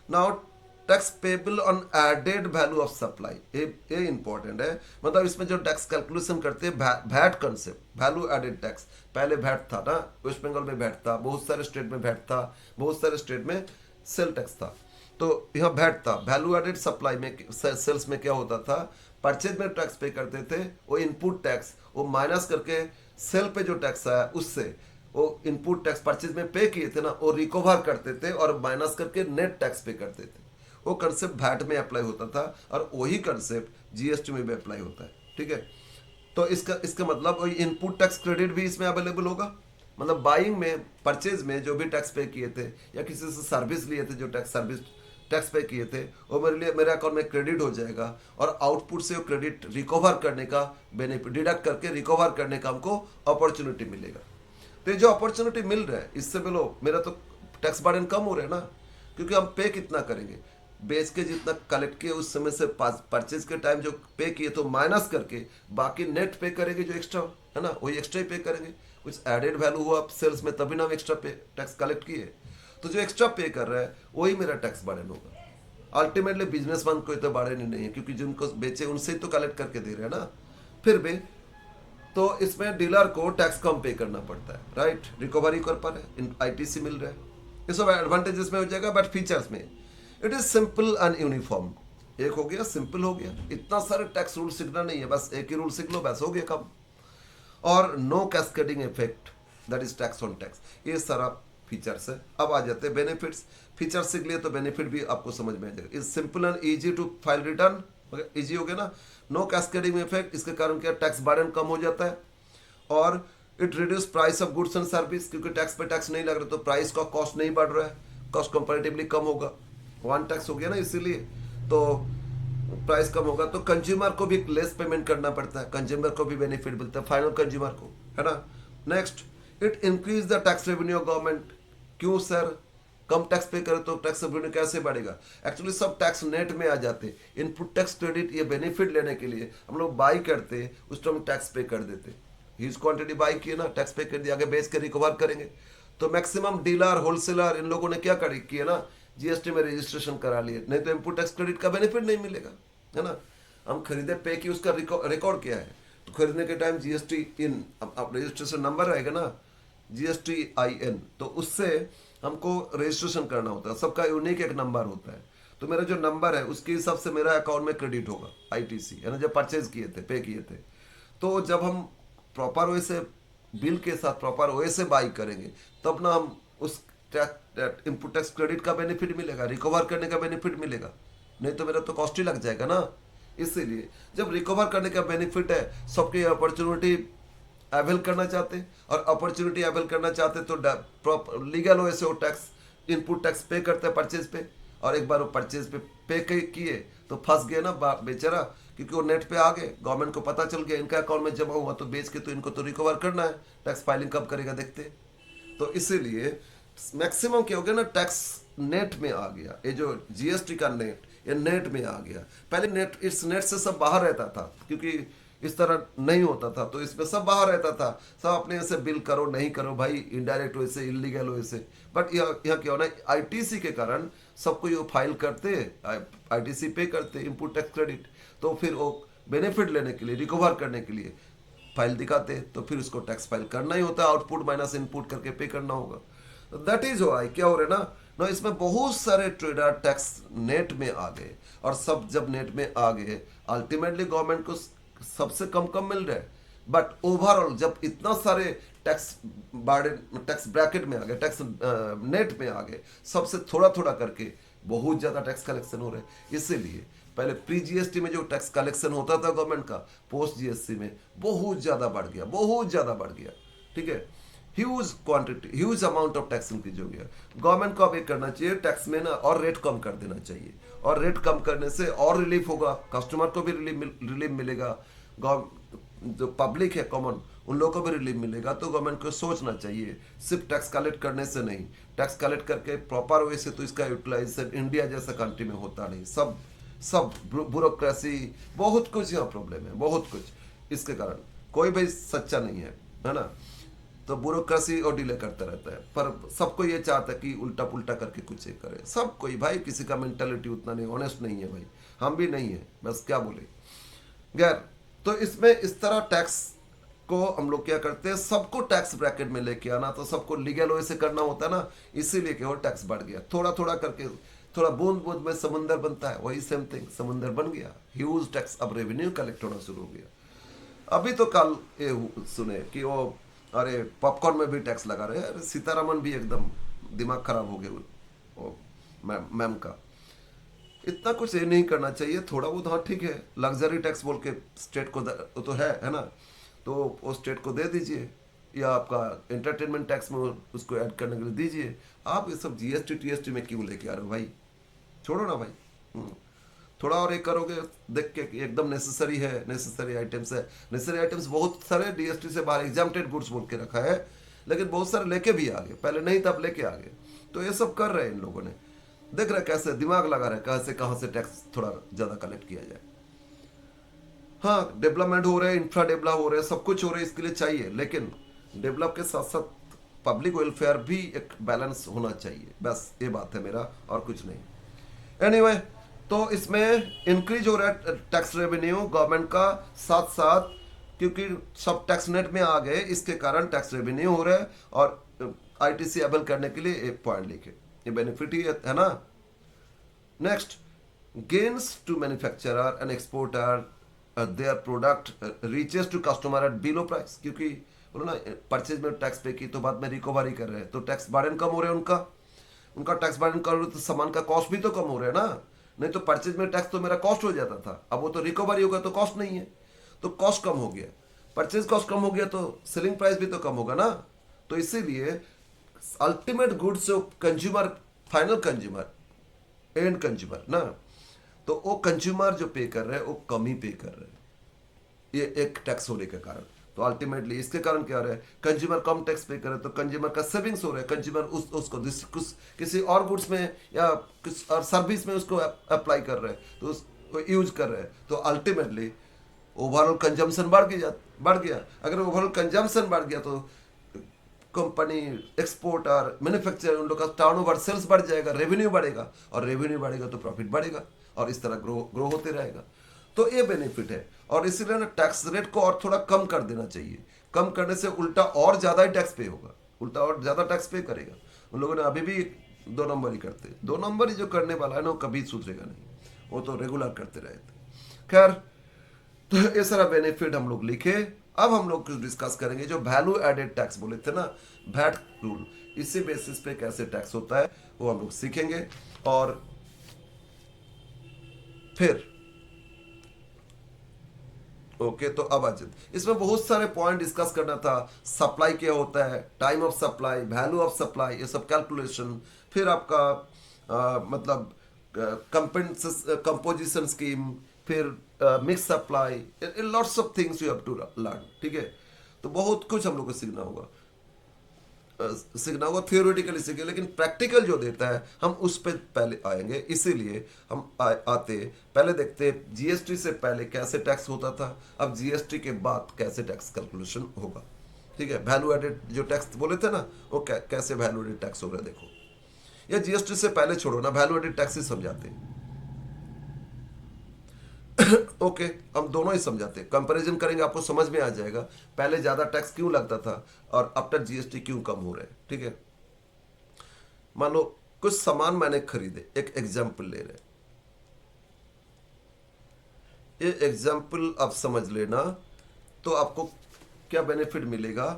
Now tax payable on added value of supply, ये इंपॉर्टेंट है। मतलब इसमें जो टैक्स कैलकुलेशन करते हैं, VAT concept, value added tax. पहले वैट था ना, वेस्ट बंगाल में वैट था, बहुत सारे स्टेट में वैट था, बहुत सारे स्टेट में सेल टैक्स था। तो यहाँ वैट था। वैल्यू एडेड सप्लाई में, सेल्स में क्या होता था, परचेज में टैक्स पे करते थे, वो इनपुट टैक्स वो माइनस करके सेल पे जो टैक्स आया उससे वो इनपुट टैक्स परचेज में पे किए थे ना, वो रिकवर करते थे और माइनस करके नेट टैक्स पे करते थे। वो कंसेप्ट वैट में अप्लाई होता था और वही कंसेप्ट जीएसटी में भी अप्लाई होता है, ठीक है। तो इसका मतलब वही इनपुट टैक्स क्रेडिट भी इसमें अवेलेबल होगा। मतलब बाइंग में, परचेज में जो भी टैक्स पे किए थे या किसी से सर्विस लिए थे, जो टैक्स पे किए थे, वो मेरे अकाउंट में क्रेडिट हो जाएगा और आउटपुट से वो क्रेडिट रिकवर करने का बेनिफिट, डिडक्ट करके रिकवर करने का हमको अपॉर्चुनिटी मिलेगा। तो ये जो अपॉर्चुनिटी मिल रहा है, इससे बोलो मेरा तो टैक्स बर्डन कम हो रहा है ना, क्योंकि हम पे कितना करेंगे, बेच के जितना कलेक्ट किए उस समय से परचेज के टाइम जो पे किए तो माइनस करके बाकी नेट पे करेंगे, जो एक्स्ट्रा है ना वही एक्स्ट्रा ही पे करेंगे। कुछ एडेड वैल्यू हुआ सेल्स में तभी ना हम एक्स्ट्रा पे टैक्स कलेक्ट किए, तो जो एक्स्ट्रा पे कर रहा है वही मेरा टैक्स बर्डन होगा। अल्टीमेटली बिजनेसमैन को तो बर्डन ही नहीं है, क्योंकि जिनको बेचे उनसे ही तो कलेक्ट करके दे रहे हैं ना। फिर भी तो इसमें डीलर को टैक्स कम पे करना पड़ता है, राइट, रिकवरी कर पा रहे हैं, आईटीसी मिल रहा है, ये सब एडवांटेजेस में हो जाएगा। बट फीचर्स में it is simple and uniform. एक हो गया, सिंपल हो गया, इतना सारे टैक्स रूल सीखना नहीं है, बस एक ही रूल सीख लो, बस हो गया काम। और no cascading effect, that is tax on tax, ये सारा फीचर्स है। अब आ जाते हैं बेनिफिट्स। फीचर्स सीख लिए तो बेनिफिट भी आपको समझ में आ जाएगा। Is simple and easy to file return, easy हो गया ना। नो कैस्केडिंग इफेक्ट, इसके कारण क्या टैक्स बर्डन कम हो जाता है। और it reduce price of goods and service, क्योंकि टैक्स पे टैक्स नहीं लग रहा तो प्राइस का कॉस्ट नहीं बढ़ रहा है, कॉस्ट कंपैरेटिवली कम होगा, वन टैक्स हो गया ना, इसीलिए तो प्राइस कम होगा। तो कंज्यूमर को भी लेस पेमेंट करना पड़ता है, कंज्यूमर को भी बेनिफिट मिलता है, फाइनल कंज्यूमर को, है ना। Next, it increase the tax revenue of government, क्यों सर, कम टैक्स पे करे तो टैक्स रेवेन्यू कैसे बढ़ेगा? एक्चुअली सब टैक्स नेट में आ जाते। इनपुट टैक्स क्रेडिट ये बेनिफिट लेने के लिए हम लोग बाई करते, उस टाइम टैक्स पे कर देते। ह्यूज क्वांटिटी बाई किए ना, टैक्स पे कर दिया, आगे बेच के रिकवर करेंगे। तो मैक्सिमम डीलर होलसेलर इन लोगों ने क्या किया ना, जीएसटी में रजिस्ट्रेशन करा लिए, नहीं तो इनपुट टैक्स क्रेडिट का बेनिफिट नहीं मिलेगा, है ना। हम खरीदे पे की, उसका रिकॉर्ड क्या है, तो खरीदने के टाइम जीएसटी इन, अब रजिस्ट्रेशन नंबर रहेगा ना, GSTIN, तो उससे हमको रजिस्ट्रेशन करना होता है, सबका यूनिक एक नंबर होता है। तो मेरा जो नंबर है उसके हिसाब से मेरा अकाउंट में क्रेडिट होगा, ITC, है ना, जब परचेज किए थे, पे किए थे। तो जब हम प्रॉपर वे से बिल के साथ प्रॉपर वे से बाई करेंगे, तब ना हम उस इनपुट टैक्स क्रेडिट का बेनिफिट मिलेगा, रिकवर करने का बेनिफिट मिलेगा, नहीं तो मेरा तो कॉस्ट ही लग जाएगा ना। इसीलिए जब रिकवर करने का बेनिफिट है, सबकी अपॉर्चुनिटी अवेल करना चाहते हैं, और अपॉर्चुनिटी अवेल करना चाहते हैं तो लीगल वे से वो टैक्स, इनपुट टैक्स पे करते हैं परचेज पे, और एक बार वो परचेज पे किए तो फंस गए ना बेचारा, क्योंकि वो नेट पे आ गए, गवर्नमेंट को पता चल गया इनका अकाउंट में जमा हुआ, तो बेच के तो इनको तो रिकवर करना है, टैक्स फाइलिंग कब करेगा देखते। तो इसीलिए मैक्सिमम क्या हो गया ना, टैक्स नेट में आ गया, ये जो GST का नेट, ये नेट में आ गया। पहले नेट, इस नेट से सब बाहर रहता था, क्योंकि इस तरह नहीं होता था, तो इसमें सब बाहर रहता था, सब अपने ऐसे बिल करो नहीं करो भाई, इनडायरेक्ट वैसे, इलीगल वैसे। बट यह क्या होना, ITC के कारण सबको ये फाइल करते, ITC पे करते इनपुट टैक्स क्रेडिट, तो फिर वो बेनिफिट लेने के लिए, रिकवर करने के लिए फाइल दिखाते, तो फिर उसको टैक्स फाइल करना ही होता है, आउटपुट माइनस इनपुट करके पे करना होगा। दैट इज वाई क्या हो रहा है ना, इसमें बहुत सारे ट्रेडर टैक्स नेट में आ गए, और सब जब नेट में आ गए, अल्टीमेटली गवर्नमेंट को सबसे कम मिल रहा है, बट ओवरऑल जब इतना सारे टैक्स बार्डन, टैक्स ब्रैकेट में आ गए, टैक्स नेट में आ गए, सबसे थोड़ा थोड़ा करके बहुत ज़्यादा टैक्स कलेक्शन हो रहा है। इसीलिए पहले प्री GST में जो टैक्स कलेक्शन होता था गवर्नमेंट का, पोस्ट GST में बहुत ज़्यादा बढ़ गया, बहुत ज़्यादा बढ़ गया, ठीक है। Huge quantity, huge amount of tax increase हो गया। गवर्नमेंट को अब ये करना चाहिए, टैक्स में ना और रेट कम कर देना चाहिए, और रेट कम करने से और रिलीफ होगा, कस्टमर को भी रिलीफ मिलेगा, जो पब्लिक है कॉमन, उन लोगों को भी रिलीफ मिलेगा। तो गवर्नमेंट को सोचना चाहिए, सिर्फ टैक्स कलेक्ट करने से नहीं, टैक्स कलेक्ट करके प्रॉपर वे से तो इसका यूटिलाइजेशन इंडिया जैसा कंट्री में होता नहीं, सब ब्यूरोक्रेसी, बहुत कुछ यहाँ प्रॉब्लम है, बहुत कुछ। इसके कारण कोई भी सच्चा नहीं है ना, तो ब्यूरोक्रेसी और डिले करता रहता है, पर सबको ये चाहता है कि उल्टा पुल्टा करके कुछ ये करे, सब कोई भाई, किसी का मेंटालिटी उतना नहीं ऑनेस्ट नहीं है भाई, हम भी नहीं है, बस क्या बोले गैर। तो इसमें इस तरह टैक्स को हम लोग क्या करते हैं, सबको टैक्स ब्रैकेट में लेके आना, तो सबको लीगल वे से करना होता है ना, इसीलिए केवल टैक्स बढ़ गया, थोड़ा थोड़ा करके, थोड़ा बूंद बूंद में समुंदर बनता है, वही सेम थिंग, समुंदर बन गया, ह्यूज टैक्स, अब रेवेन्यू कलेक्ट होना शुरू हो गया। अभी तो कल ये सुने कि वो, अरे पॉपकॉर्न में भी टैक्स लगा रहे हैं, अरे सीतारमन भी एकदम दिमाग खराब हो गया वो मैम का। इतना कुछ ये नहीं करना चाहिए, थोड़ा बहुत हाँ ठीक है, लग्जरी टैक्स बोल के स्टेट को तो है ना, तो वो स्टेट को दे दीजिए, या आपका एंटरटेनमेंट टैक्स में उसको ऐड करने के लिए दीजिए। आप ये सब GST TST में क्यों लेके आ रहे हो भाई, छोड़ो ना भाई। थोड़ा और एक करोगे, देख के एकदम नेसेसरी है, नेसेसरी आइटम्स है, नेसेसरी आइटम्स बहुत सारे DST से बाहर एग्जाम्प्टेड गुड्स बोल के रखा है, लेकिन बहुत सारे लेके भी आ गए, पहले नहीं तब लेके आ गए। तो ये सब कर रहे हैं इन लोगों ने, देख रहे कैसे दिमाग लगा रहे, कैसे कहाँ से टैक्स थोड़ा ज़्यादा कलेक्ट किया जाए। हाँ, डेवलपमेंट हो रहे हैं, इंफ्रा डेवलप हो रहे हैं, सब कुछ हो रहा है, इसके लिए चाहिए, लेकिन डेवलप के साथ साथ पब्लिक वेलफेयर भी एक बैलेंस होना चाहिए, बस ये बात है मेरा, और कुछ नहीं। एनीवे, तो इसमें इंक्रीज हो रहा है टैक्स रेवेन्यू गवर्नमेंट का, साथ साथ क्योंकि सब टैक्स नेट में आ गए, इसके कारण टैक्स रेवेन्यू हो रहा है, और ITC अवेल करने के लिए एक पॉइंट लिखे, ये बेनिफिट ही है ना। Next, gains to manufacturer and exporter, their product reaches to customer at below price, क्योंकि बोलो ना परचेज में टैक्स पे की तो बाद में रिकवरी कर रहे हैं, तो टैक्स बर्डन कम हो रहे हैं, उनका टैक्स बर्डन कर रहे, तो सामान का कॉस्ट भी तो कम हो रहा है ना। नहीं तो परचेज में टैक्स तो मेरा कॉस्ट हो जाता था, अब वो तो रिकवरी होगा तो कॉस्ट नहीं है, तो कॉस्ट कम हो गया, परचेज कॉस्ट कम हो गया, तो सेलिंग प्राइस भी तो कम होगा ना। तो इसीलिए अल्टीमेट गुड्स जो consumer, final consumer, and consumer ना, तो वो कंज्यूमर जो पे कर रहे हैं वो कम ही पे कर रहे हैं, ये एक टैक्स होने के कारण। तो अल्टीमेटली इसके कारण क्या हो रहा है, कंज्यूमर कम टैक्स पे करे तो कंज्यूमर का सेविंग्स हो रहा है, कंज्यूमर उसको कुछ किसी और गुड्स में या किस और सर्विस में उसको अप्लाई कर रहे हैं, तो उसको यूज कर रहे हैं, तो अल्टीमेटली ओवरऑल कंजम्पशन बढ़ गया। अगर ओवरऑल कंजम्पशन बढ़ गया तो कंपनी एक्सपोर्ट और मैन्युफैक्चर उन लोग का टर्नओवर सेल्स बढ़ जाएगा, रेवेन्यू बढ़ेगा, और रेवेन्यू बढ़ेगा तो प्रॉफिट बढ़ेगा, और इस तरह ग्रो होते रहेगा। तो ये बेनिफिट है, और इसीलिए ना टैक्स रेट को और थोड़ा कम कर देना चाहिए। कम करने से उल्टा और ज़्यादा ही टैक्स पे होगा, उल्टा और ज़्यादा टैक्स पे करेगा। उन लोगों ने अभी भी 2 नंबर ही करते, 2 नंबर ही जो करने वाला है ना वो कभी सुधरेगा नहीं, वो तो रेगुलर करते रहे थे। खैर, तो ये सारा बेनिफिट हम लोग लिखे। अब हम लोग कुछ डिस्कस करेंगे जो वैल्यू एडेड टैक्स बोले थे ना, वैट रूल, इसी बेसिस पे कैसे टैक्स होता है वो हम लोग सीखेंगे। और फिर ओके, तो अब आज इसमें बहुत सारे पॉइंट डिस्कस करना था। सप्लाई क्या होता है, time of supply, value of supply, ये सब कैलकुलेशन। फिर आपका मतलब कंपोजिशन स्कीम, फिर mix supply, lots of things you have to learn. ठीक है, तो बहुत कुछ हम लोग को सीखना होगा, थियोरेटिकली सीखे, लेकिन प्रैक्टिकल जो देता है हम उस पर पहले आएंगे। इसीलिए हम आते पहले देखते जीएसटी से पहले कैसे टैक्स होता था, अब जीएसटी के बाद कैसे टैक्स कैलकुलेशन होगा। ठीक है, वैल्यू एडेड जो टैक्स बोले थे ना, वो कैसे वैल्यू एडेड टैक्स हो रहा है देखो। या जीएसटी से पहले छोड़ो ना, वैल्यू एडेड टैक्स ही समझाते हैं। ओके, हम दोनों ही समझाते हैं, कंपैरिजन करेंगे, आपको समझ में आ जाएगा पहले ज्यादा टैक्स क्यों लगता था और आफ्टर जीएसटी क्यों कम हो रहा है। ठीक है, मान लो कुछ सामान मैंने खरीदे, एक एग्जाम्पल ले रहे, ये एग्जाम्पल आप समझ लेना, तो आपको क्या बेनिफिट मिलेगा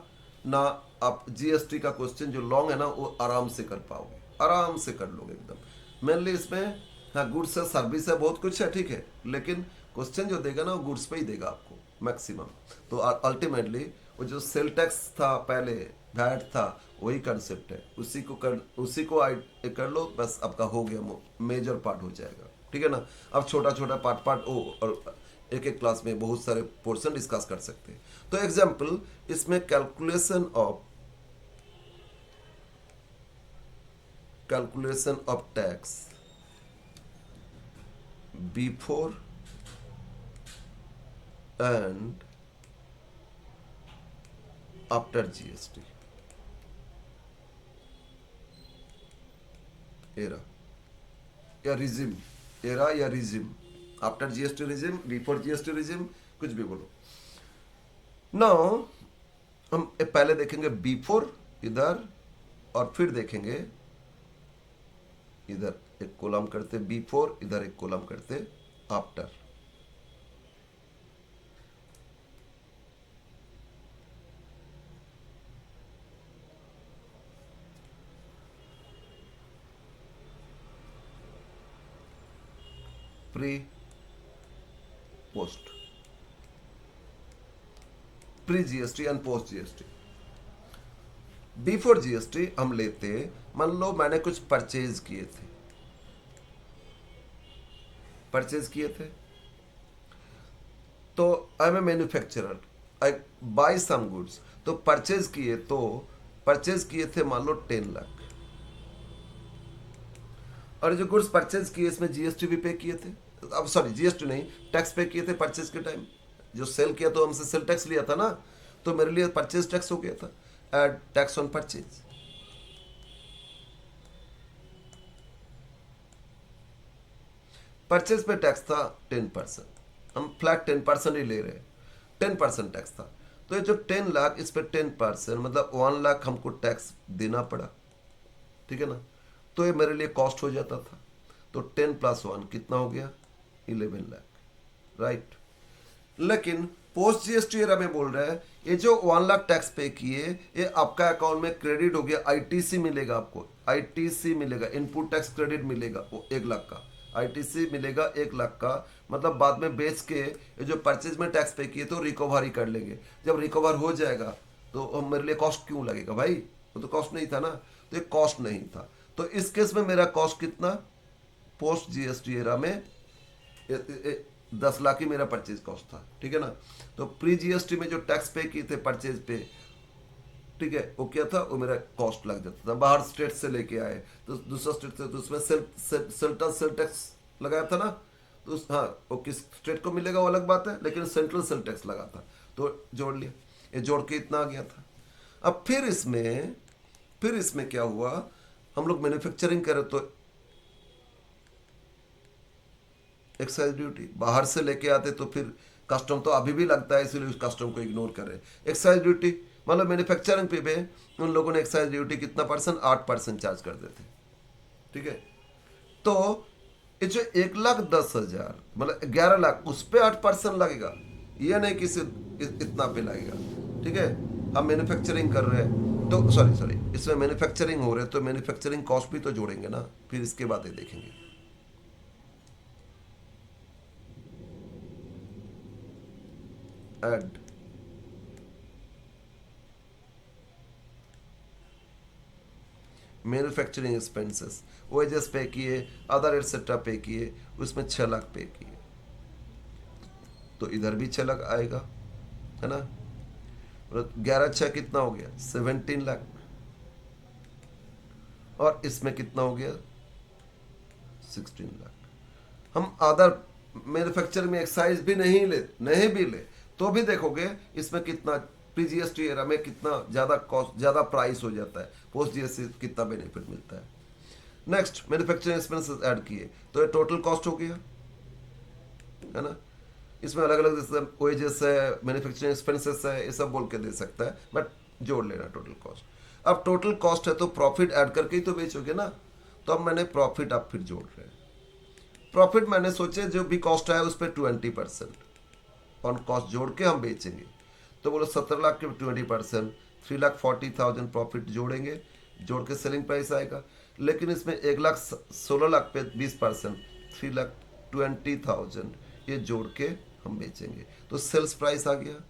ना। आप जीएसटी का क्वेश्चन जो लॉन्ग है ना वो आराम से कर पाओगे, आराम से कर लोगे एकदम। मेनली इसमें हाँ गुड्स है, सर्विस है, बहुत कुछ है, ठीक है, लेकिन क्वेश्चन जो देगा ना वो गुड्स पे ही देगा आपको मैक्सिमम। तो अल्टीमेटली वो जो सेल टैक्स था पहले, वैट था, वही कंसेप्ट है, उसी को कर लो, बस आपका हो गया, मेजर पार्ट हो जाएगा। ठीक है ना। अब छोटा छोटा पार्ट और एक एक क्लास में बहुत सारे पोर्शन डिस्कस कर सकते हैं। तो एग्जाम्पल इसमें calculation of tax before and after GST, era या रिजिम, एरा या regime, after GST regime, before GST regime, कुछ भी बोलो। नाउ हम पहले देखेंगे बिफोर इधर, और फिर देखेंगे इधर एक कॉलम करते बिफोर, इधर एक कॉलम करते after. Pre post, pre GST and post GST. Before GST हम लेते, मान लो मैंने कुछ परचेज किए थे, तो I am a manufacturer, I buy some goods, तो परचेज किए थे मान लो 10 लाख, और जो गुड्स परचेज किए इसमें जीएसटी भी पे किए थे, अब सॉरी जीएसटी नहीं, टैक्स पे किए थे परचेज के टाइम। जो सेल किया तो हमसे सेल टैक्स लिया था ना, तो मेरे लिए परचेज टैक्स हो गया था, add tax on purchase. Purchase पे टैक्स था 10%, हम फ्लैट 10% ही ले रहे हैं, 10% टैक्स था। तो ये जो 10 लाख, इस पे 10% मतलब 1 लाख हमको टैक्स देना पड़ा। ठीक है ना, तो ये मेरे लिए कॉस्ट हो जाता था। तो 10 + 1 कितना हो गया, 11 लाख, राइट। लेकिन पोस्ट जीएसटी एरा में बोल रहा है ये जो 1 लाख टैक्स पे किए, ये आपका अकाउंट में क्रेडिट हो गया, आईटीसी मिलेगा आपको, आईटीसी मिलेगा, इनपुट टैक्स क्रेडिट मिलेगा, वो 1 लाख का आईटीसी मिलेगा, 1 लाख का। मतलब बाद में बेच के ये जो परचेज में टैक्स पे किए तो रिकवर ही कर लेंगे। जब रिकवर हो जाएगा तो मेरे लिए कॉस्ट क्यों लगेगा भाई, वो तो कॉस्ट नहीं था ना, तो ये कॉस्ट नहीं था। तो इस केस में मेरा कॉस्ट कितना, पोस्ट जीएसटी एरा में 10 लाख ही मेरा परचेज कॉस्ट था, ठीक है ना। तो प्री जीएसटी में जो टैक्स पे किए थे परचेज पे, ठीक है, वो क्या था, वो मेरा कॉस्ट लग जाता था। बाहर स्टेट से लेके आए तो दूसरा स्टेट से, तो उसमें सेल टैक्स लगाया था ना, तो हाँ वो किस स्टेट को मिलेगा वो अलग बात है, लेकिन सेंट्रल सेल टैक्स लगा था, तो जोड़ लिया, ये जोड़ के इतना आ गया था। अब फिर इसमें क्या हुआ, हम लोग मैन्युफैक्चरिंग करें तो एक्साइज ड्यूटी बाहर से लेके आते तो फिर कस्टम तो अभी भी लगता है, इसीलिए उस कस्टम को इग्नोर कर रहे हैं। एक्साइज ड्यूटी मतलब मैन्युफैक्चरिंग पे उन लोगों ने एक्साइज ड्यूटी कितना परसेंट, 8% चार्ज कर देते, ठीक है। तो ये जो 1,10,000 मतलब 11 लाख, उस पर 8% लगेगा, ये नहीं कि इतना पे लगेगा, ठीक है। हम मैन्युफैक्चरिंग कर रहे हैं तो सॉरी इसमें मैन्युफैक्चरिंग हो रहे हैं तो मैन्युफैक्चरिंग कॉस्ट भी तो जोड़ेंगे ना, फिर इसके बाद ये देखेंगे। ऐड मैन्युफैक्चरिंग एक्सपेंसेस, वेजेस पे किए, अदर एटसेट्रा पे किए, उसमें 6 लाख पे किए, तो इधर भी 6 लाख आएगा, है ना। 11 6 कितना हो गया, 17 लाख, और इसमें कितना हो गया, 16 लाख। हम अदर मैन्युफैक्चर में एक्साइज भी नहीं भी ले तो भी देखोगे इसमें कितना प्री जीएसटी एरा में कितना ज़्यादा कॉस्ट, ज़्यादा प्राइस हो जाता है, पोस्ट जीएसटी कितना बेनिफिट मिलता है। नेक्स्ट मैन्युफैक्चरिंग एक्सपेंसेस ऐड किए तो ये टोटल कॉस्ट हो गया, है ना। इसमें अलग अलग जैसे वेजेस है, मैन्युफैक्चरिंग एक्सपेंसेस है, ये सब बोल के दे सकता है, बट जोड़ लेना टोटल कॉस्ट। अब टोटल कॉस्ट है तो प्रॉफिट ऐड करके ही तो बेचोगे ना, तो अब मैंने प्रॉफिट आप फिर जोड़ रहे हैं। प्रॉफिट मैंने सोचे जो भी कॉस्ट है उस पर 20% ऑन कॉस्ट जोड़ के हम बेचेंगे, तो बोलो 17 लाख के 20%, 3,40,000 प्रॉफिट जोड़ेंगे, जोड़ के सेलिंग प्राइस आएगा। लेकिन इसमें 1,16,00,000 पे 20%, 3,20,000 ये जोड़ के हम बेचेंगे, तो सेल्स प्राइस आ गया,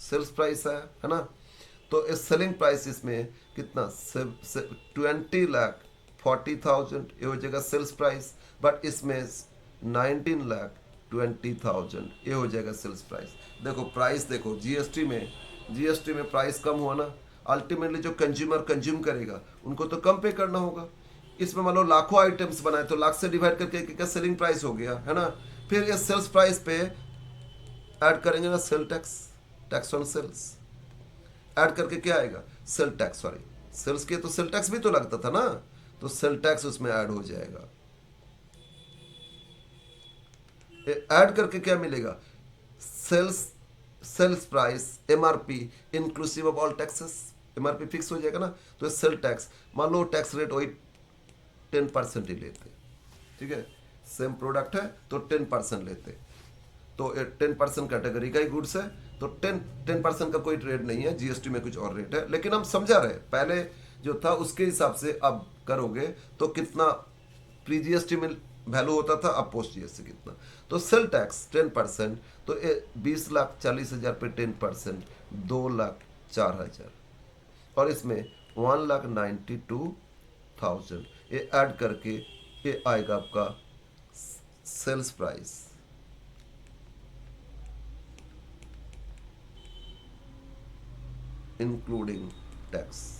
सेल्स प्राइस आया, है ना। तो इस सेलिंग प्राइस इसमें कितना 20,40,000 ये हो जाएगा सेल्स प्राइस, बट इसमें 19,20,000 ये हो जाएगा सेल्स प्राइस। देखो प्राइस, देखो जीएसटी में प्राइस कम हुआ ना, अल्टीमेटली जो कंज्यूमर कंज्यूम करेगा उनको तो कम पे करना होगा। इसमें मान लो लाखों आइटम्स बनाए तो लाख से डिवाइड करके एक सेलिंग प्राइस हो गया, है ना। फिर ये सेल्स प्राइस पे ऐड करेंगे ना sale tax, tax on sales add करके क्या आएगा, सेल टैक्स, सॉरी सेल्स के तो सेल टैक्स भी तो लगता था ना, तो सेल टैक्स उसमें ऐड हो जाएगा। ऐड करके क्या मिलेगा, sales price MRP inclusive of all taxes, MRP fix हो जाएगा ना, तो सेल टैक्स मान लो टैक्स रेट वही 10% ही लेते, ठीक है। सेम प्रोडक्ट है तो 10% लेते, तो 10% कैटेगरी का ही गुड्स है, तो 10% का कोई रेट नहीं है, जीएसटी में कुछ और रेट है, लेकिन हम समझा रहे पहले जो था उसके हिसाब से अब करोगे तो कितना प्री जीएसटी में वैल्यू होता था, अब पोस्ट जीएसटी कितना। तो सेल टैक्स 10%, तो 20,40,000 पे 10%, 2,04,000, और इसमें 1,92,000 ये ऐड करके ये आएगा आपका sales price, including tax.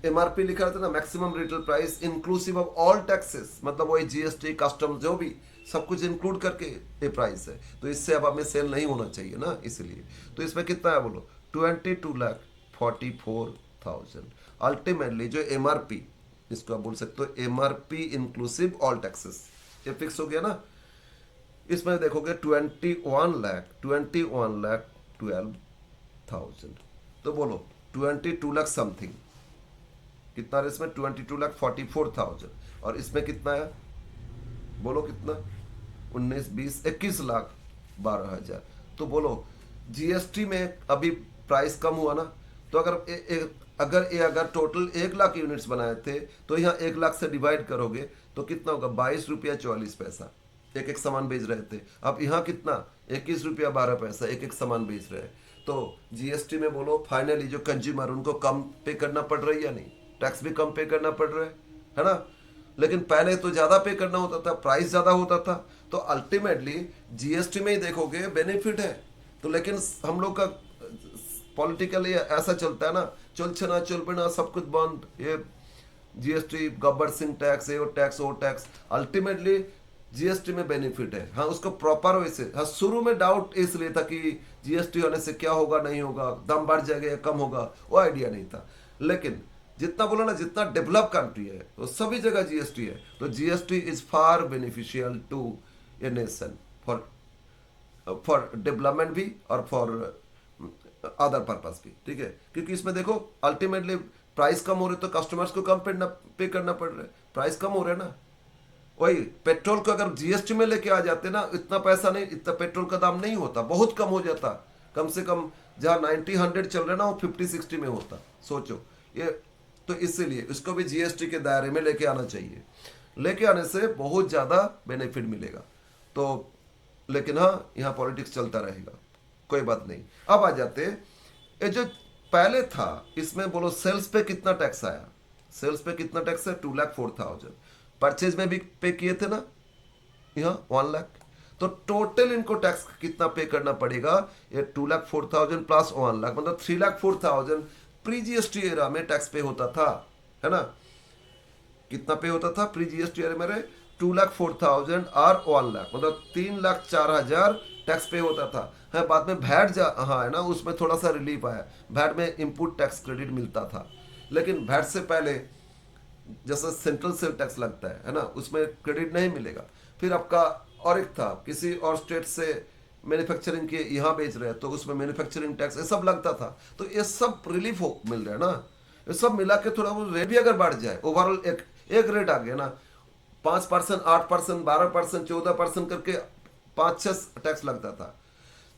MRP लिखा रहता है ना, maximum retail price inclusive of all taxes, मतलब वही जीएसटी कस्टम जो भी सब कुछ इंक्लूड करके ये प्राइस है, तो इससे अब हमें सेल नहीं होना चाहिए ना, इसलिए। तो इसमें कितना है बोलो, 22,44,000। अल्टीमेटली जो एमआरपी, इसको आप बोल सकते हो एमआरपी इंक्लूसिव ऑल टैक्सेस, ये फिक्स हो गया ना। इसमें देखोगे 21,12,000, तो बोलो 22 लाख समथिंग, कितना है इसमें 22,44,000, और इसमें कितना है बोलो कितना, 19,20,21,12,000। तो बोलो जीएसटी में अभी प्राइस कम हुआ ना, तो अगर टोटल 1 लाख यूनिट्स बनाए थे तो यहाँ 1 लाख से डिवाइड करोगे तो कितना होगा, 22 रुपया 44 पैसा एक एक सामान बेच रहे थे। अब यहाँ कितना, 21 रुपया 12 पैसा एक एक सामान बेच रहे हैं। तो जीएसटी में बोलो फाइनली जो कंज्यूमर उनको कम पे करना पड़ रही है या नहीं, टैक्स भी कम पे करना पड़ रहा है ना। लेकिन पहले तो ज्यादा पे करना होता था, प्राइस ज्यादा होता था, तो अल्टीमेटली जीएसटी में ही देखोगे बेनिफिट है। तो लेकिन हम लोग का पॉलिटिकली ऐसा चलता है ना, चल छना चल बिना सब कुछ बंद, ये जीएसटी, गब्बर सिंह टैक्स, ये टैक्स वो टैक्स, अल्टीमेटली जीएसटी में बेनिफिट है। हाँ, उसको प्रॉपर वे से, हाँ शुरू में डाउट इसलिए था कि जीएसटी होने से क्या होगा नहीं होगा, दाम बढ़ जाएगा या कम होगा, वो आइडिया नहीं था। लेकिन जितना बोला ना, जितना डेवलप कंट्री है वो सभी जगह जीएसटी है, तो GST is far beneficial to a nation, for for development भी और फॉर अदर पर्पस भी, ठीक है। क्योंकि इसमें देखो अल्टीमेटली प्राइस कम हो रहे तो कस्टमर्स को कम पे करना पड़ रहा है, प्राइस कम हो रहा है ना। वही पेट्रोल को अगर जीएसटी में लेके आ जाते ना, इतना पैसा नहीं, इतना पेट्रोल का दाम नहीं होता, बहुत कम हो जाता। कम से कम जहाँ 90-100 चल रहा है ना, वो 50-60 में होता, सोचो ये। तो इसीलिए इसको भी जीएसटी के दायरे में लेके आना चाहिए, लेके आने से बहुत ज़्यादा बेनिफिट मिलेगा। तो लेकिन हाँ, यहाँ पॉलिटिक्स चलता रहेगा, कोई बात नहीं। अब आ जाते, ये जो पहले था इसमें बोलो सेल्स पे कितना टैक्स आया, सेल्स पे कितना टैक्स है, 2,04,000। परचेज में भी पे किए थे ना यहाँ 1 लाख, तो टोटल इनको टैक्स कितना पे करना पड़ेगा, ये 2,04,000 प्लस 1 लाख, मतलब 3,04,000 प्री जीएसटी एरा में टैक्स पे होता था, है ना। कितना पे होता था प्री जीएसटी एरा में, 2,04,000 और 1 लाख, मतलब 3,04,000 टैक्स पे होता था। है बाद में वैट हाँ है ना, उसमें थोड़ा सा रिलीफ आया, वैट में इनपुट टैक्स क्रेडिट मिलता था। लेकिन वैट से पहले जैसा सेंट्रल सेल टैक्स लगता है ना, उसमें क्रेडिट नहीं मिलेगा। फिर आपका और एक था, किसी और स्टेट से मैन्युफैक्चरिंग के यहाँ बेच रहे हैं तो उसमें मैन्युफैक्चरिंग टैक्स, ये सब लगता था। तो ये सब रिलीफ हो मिल रहा है ना, ये सब मिला के थोड़ा वो रेट भी अगर बढ़ जाए, ओवरऑल एक रेट आ गया ना, 5%, 8%, 12%, 14% करके 5-6 टैक्स लगता था।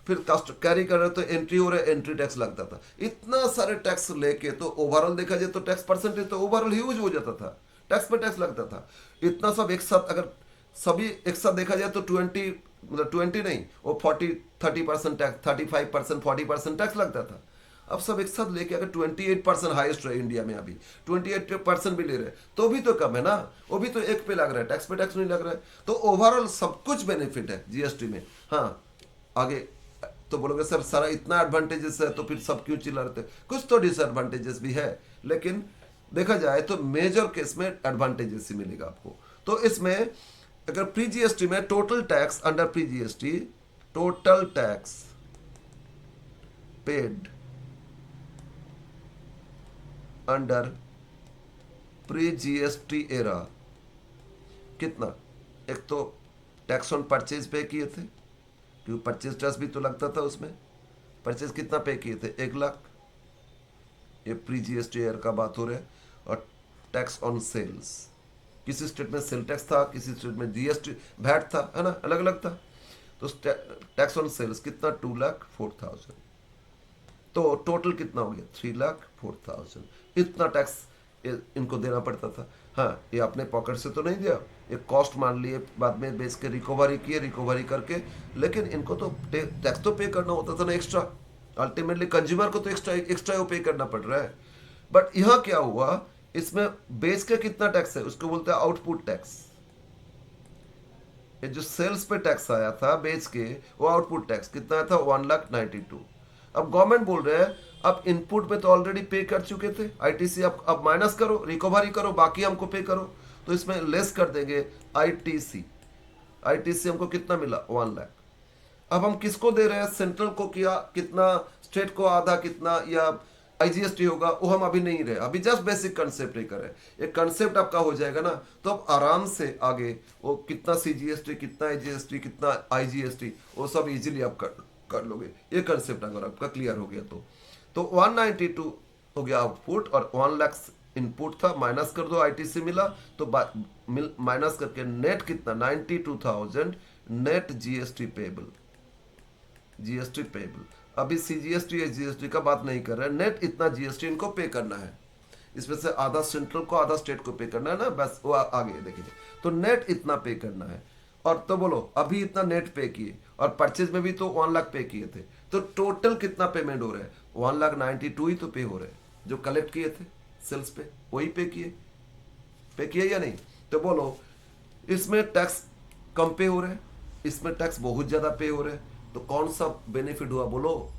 फिर कस्ट कैरी कर रहे तो एंट्री हो रहा है, एंट्री टैक्स लगता था। इतना सारे टैक्स लेके तो ओवरऑल देखा जाए तो टैक्स परसेंटेज तो ओवरऑल ह्यूज हो जाता था, टैक्स पे टैक्स लगता था। इतना सब एक साथ, अगर सभी एक साथ देखा जाए तो 20, मतलब 20 नहीं, वो 30% टैक्स, 35%, 40% टैक्स लगता था। अब सब एक साथ लेके अगर 28% हाईएस्ट है इंडिया में, अभी 28% भी ले रहे तो भी तो कम है ना, वो भी तो एक पे लग रहा है, टैक्स पे टैक्स नहीं लग रहा है। तो ओवरऑल सब कुछ बेनिफिट है जीएसटी में। हाँ, आगे तो बोलोगे सर सारा इतना एडवांटेजेस है तो फिर सब क्यों चिल्ला रहे थे, कुछ तो डिसएडवांटेजेस भी है, लेकिन देखा जाए तो मेजर केस में एडवांटेजेस ही मिलेगा आपको। तो इसमें अगर प्री जीएसटी में total tax under pre GST, total tax paid under pre GST era कितना, एक तो टैक्स ऑन परचेज पे किए थे, क्योंकि परचेज टैक्स भी तो लगता था उसमें। परचेज कितना पे किए थे, 1 लाख, ये प्री जीएसटी ईयर का बात हो रहा है। और टैक्स ऑन सेल्स, किसी स्टेट में सेल टैक्स था, किसी स्टेट में जीएसटी वैट था, है ना, अलग अलग था। तो टैक्स ऑन सेल्स कितना, 2,04,000। तो टोटल कितना हो गया, 3,04,000। इतना टैक्स इनको देना पड़ता था। हाँ, ये अपने पॉकेट से तो नहीं दिया, ये कॉस्ट मान लिए, बाद में बेच के रिकवरी किए, रिकवरी करके, लेकिन इनको तो टैक्स तो पे करना होता था ना एक्स्ट्रा। अल्टीमेटली कंज्यूमर को तो एक्स्ट्रा पे करना पड़ रहा है। बट यहाँ क्या हुआ, इसमें बेच के कितना टैक्स है उसको बोलते हैं आउटपुट टैक्स। ये जो सेल्स पे टैक्स आया था बेच के, वो आउटपुट टैक्स कितना आया था, 1,92,000। अब गवर्नमेंट बोल रहे हैं अब इनपुट पे तो ऑलरेडी पे कर चुके थे, आईटीसी अब माइनस करो, रिकवरी करो, बाकी हमको पे करो। तो इसमें लेस कर देंगे आईटीसी। आईटीसी हमको कितना मिला, 1 लाख। अब हम किसको दे रहे हैं, सेंट्रल को किया कितना, स्टेट को आधा कितना, या आईजीएसटी होगा, वो हम अभी नहीं रहे, अभी जस्ट बेसिक कंसेप्ट ही कर रहे हैं। एक कंसेप्ट आपका हो जाएगा ना, तो अब आराम से आगे वो कितना सीजीएसटी, कितना आईजीएसटी, कितना आईजीएसटी, वो सब इजीली आप कर लोगे। ये कंसेप्ट अगर आपका क्लियर हो गया तो 192 हो गया आउटपुट, और 1 लाख इनपुट था, माइनस कर दो आईटीसी मिला, तो माइनस करके नेट कितना, 92,000 net GST payable. GST payable, अभी सीजीएसटी या जीएसटी का बात नहीं कर रहे हैं, नेट इतना जीएसटी इनको पे करना है। इसमें से आधा सेंट्रल को आधा स्टेट को पे करना है ना, बस वो आगे देखेंगे। तो नेट इतना पे करना है, और तो बोलो अभी इतना नेट पे किए, और परचेज में भी तो 1 लाख पे किए थे, तो टोटल कितना पेमेंट हो रहा है, 1,92,000 ही तो पे हो रहे हैं। जो कलेक्ट किए थे सेल्स पे वही पे किए या नहीं। तो बोलो इसमें टैक्स कम पे हो रहे हैं, इसमें टैक्स बहुत ज्यादा पे हो रहे हैं, तो कौन सा बेनिफिट हुआ बोलो?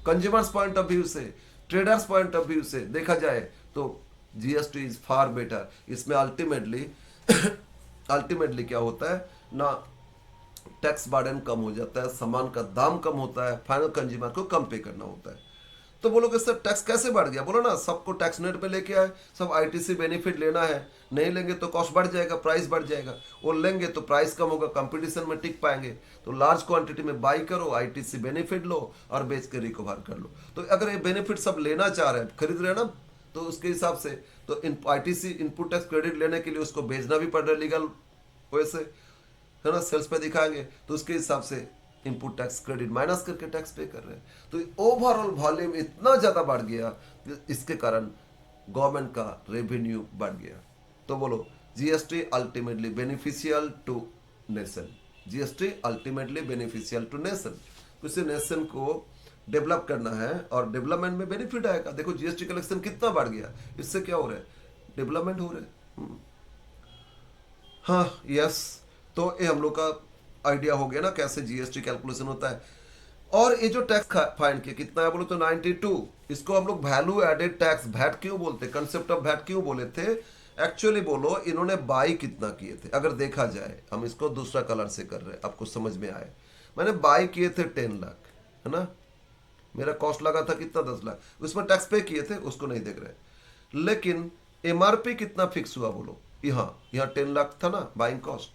कंज्यूमर्स पॉइंट ऑफ व्यू से, ट्रेडर्स पॉइंट ऑफ व्यू से देखा जाए तो जीएसटी इज फार बेटर। इसमें अल्टीमेटली अल्टीमेटली क्या होता है ना, टैक्स बर्डन कम हो जाता है, सामान का दाम कम होता है, फाइनल कंज्यूमर को कम पे करना होता है। तो बोलोगे सर टैक्स कैसे बढ़ गया? बोलो ना सबको टैक्स नेट पे लेके आए, सब आईटीसी बेनिफिट लेना है, नहीं लेंगे तो कॉस्ट बढ़ जाएगा, प्राइस बढ़ जाएगा, और लेंगे तो प्राइस कम होगा, कंपटीशन में टिक पाएंगे। तो लार्ज क्वांटिटी में बाई करो, आईटीसी बेनिफिट लो और बेच के रिकवर कर लो। तो अगर ये बेनिफिट सब लेना चाह रहे हैं, खरीद रहे हैं ना, तो उसके हिसाब से तो आईटीसी इनपुट टैक्स क्रेडिट लेने के लिए उसको भेजना भी पड़ रहा है लीगल वैसे, है ना, सेल्स पे दिखाएंगे तो उसके हिसाब से इनपुट टैक्स क्रेडिट माइनस करके टैक्स पे कर रहे हैं। तो ओवरऑल वॉल्यूम इतना ज्यादा बढ़ गया कि इसके कारण गवर्नमेंट का रेवेन्यू बढ़ गया। तो बोलो GST ultimately beneficial to nation, GST ultimately beneficial to nation. किसी नेशन को डेवलप करना है और डेवलपमेंट में बेनिफिट आएगा। देखो जीएसटी कलेक्शन कितना बढ़ गया, इससे क्या हो रहा है, डेवलपमेंट हो रहा है। हाँ यस, तो ये हम लोग का आइडिया हो गया ना कैसे जीएसटी कैलकुलेशन होता है। और ये जो टैक्स फाइन किया कितना है बोलो तो 92। इसको हम लोग वैल्यू एडेड टैक्स वैट क्यों बोलते, कंसेप्ट ऑफ वैट क्यों बोले थे? एक्चुअली बोलो इन्होंने बाई कितना किए थे, अगर देखा जाए हम इसको दूसरा कलर से कर रहे हैं आपको समझ में आए। मैंने बाई किए थे 10 लाख, है ना, मेरा कॉस्ट लगा था कितना 10 लाख, उसमें टैक्स पे किए थे उसको नहीं देख रहे। लेकिन एमआरपी कितना फिक्स हुआ बोलो, यहाँ यहाँ 10 लाख था ना बाइंग कॉस्ट,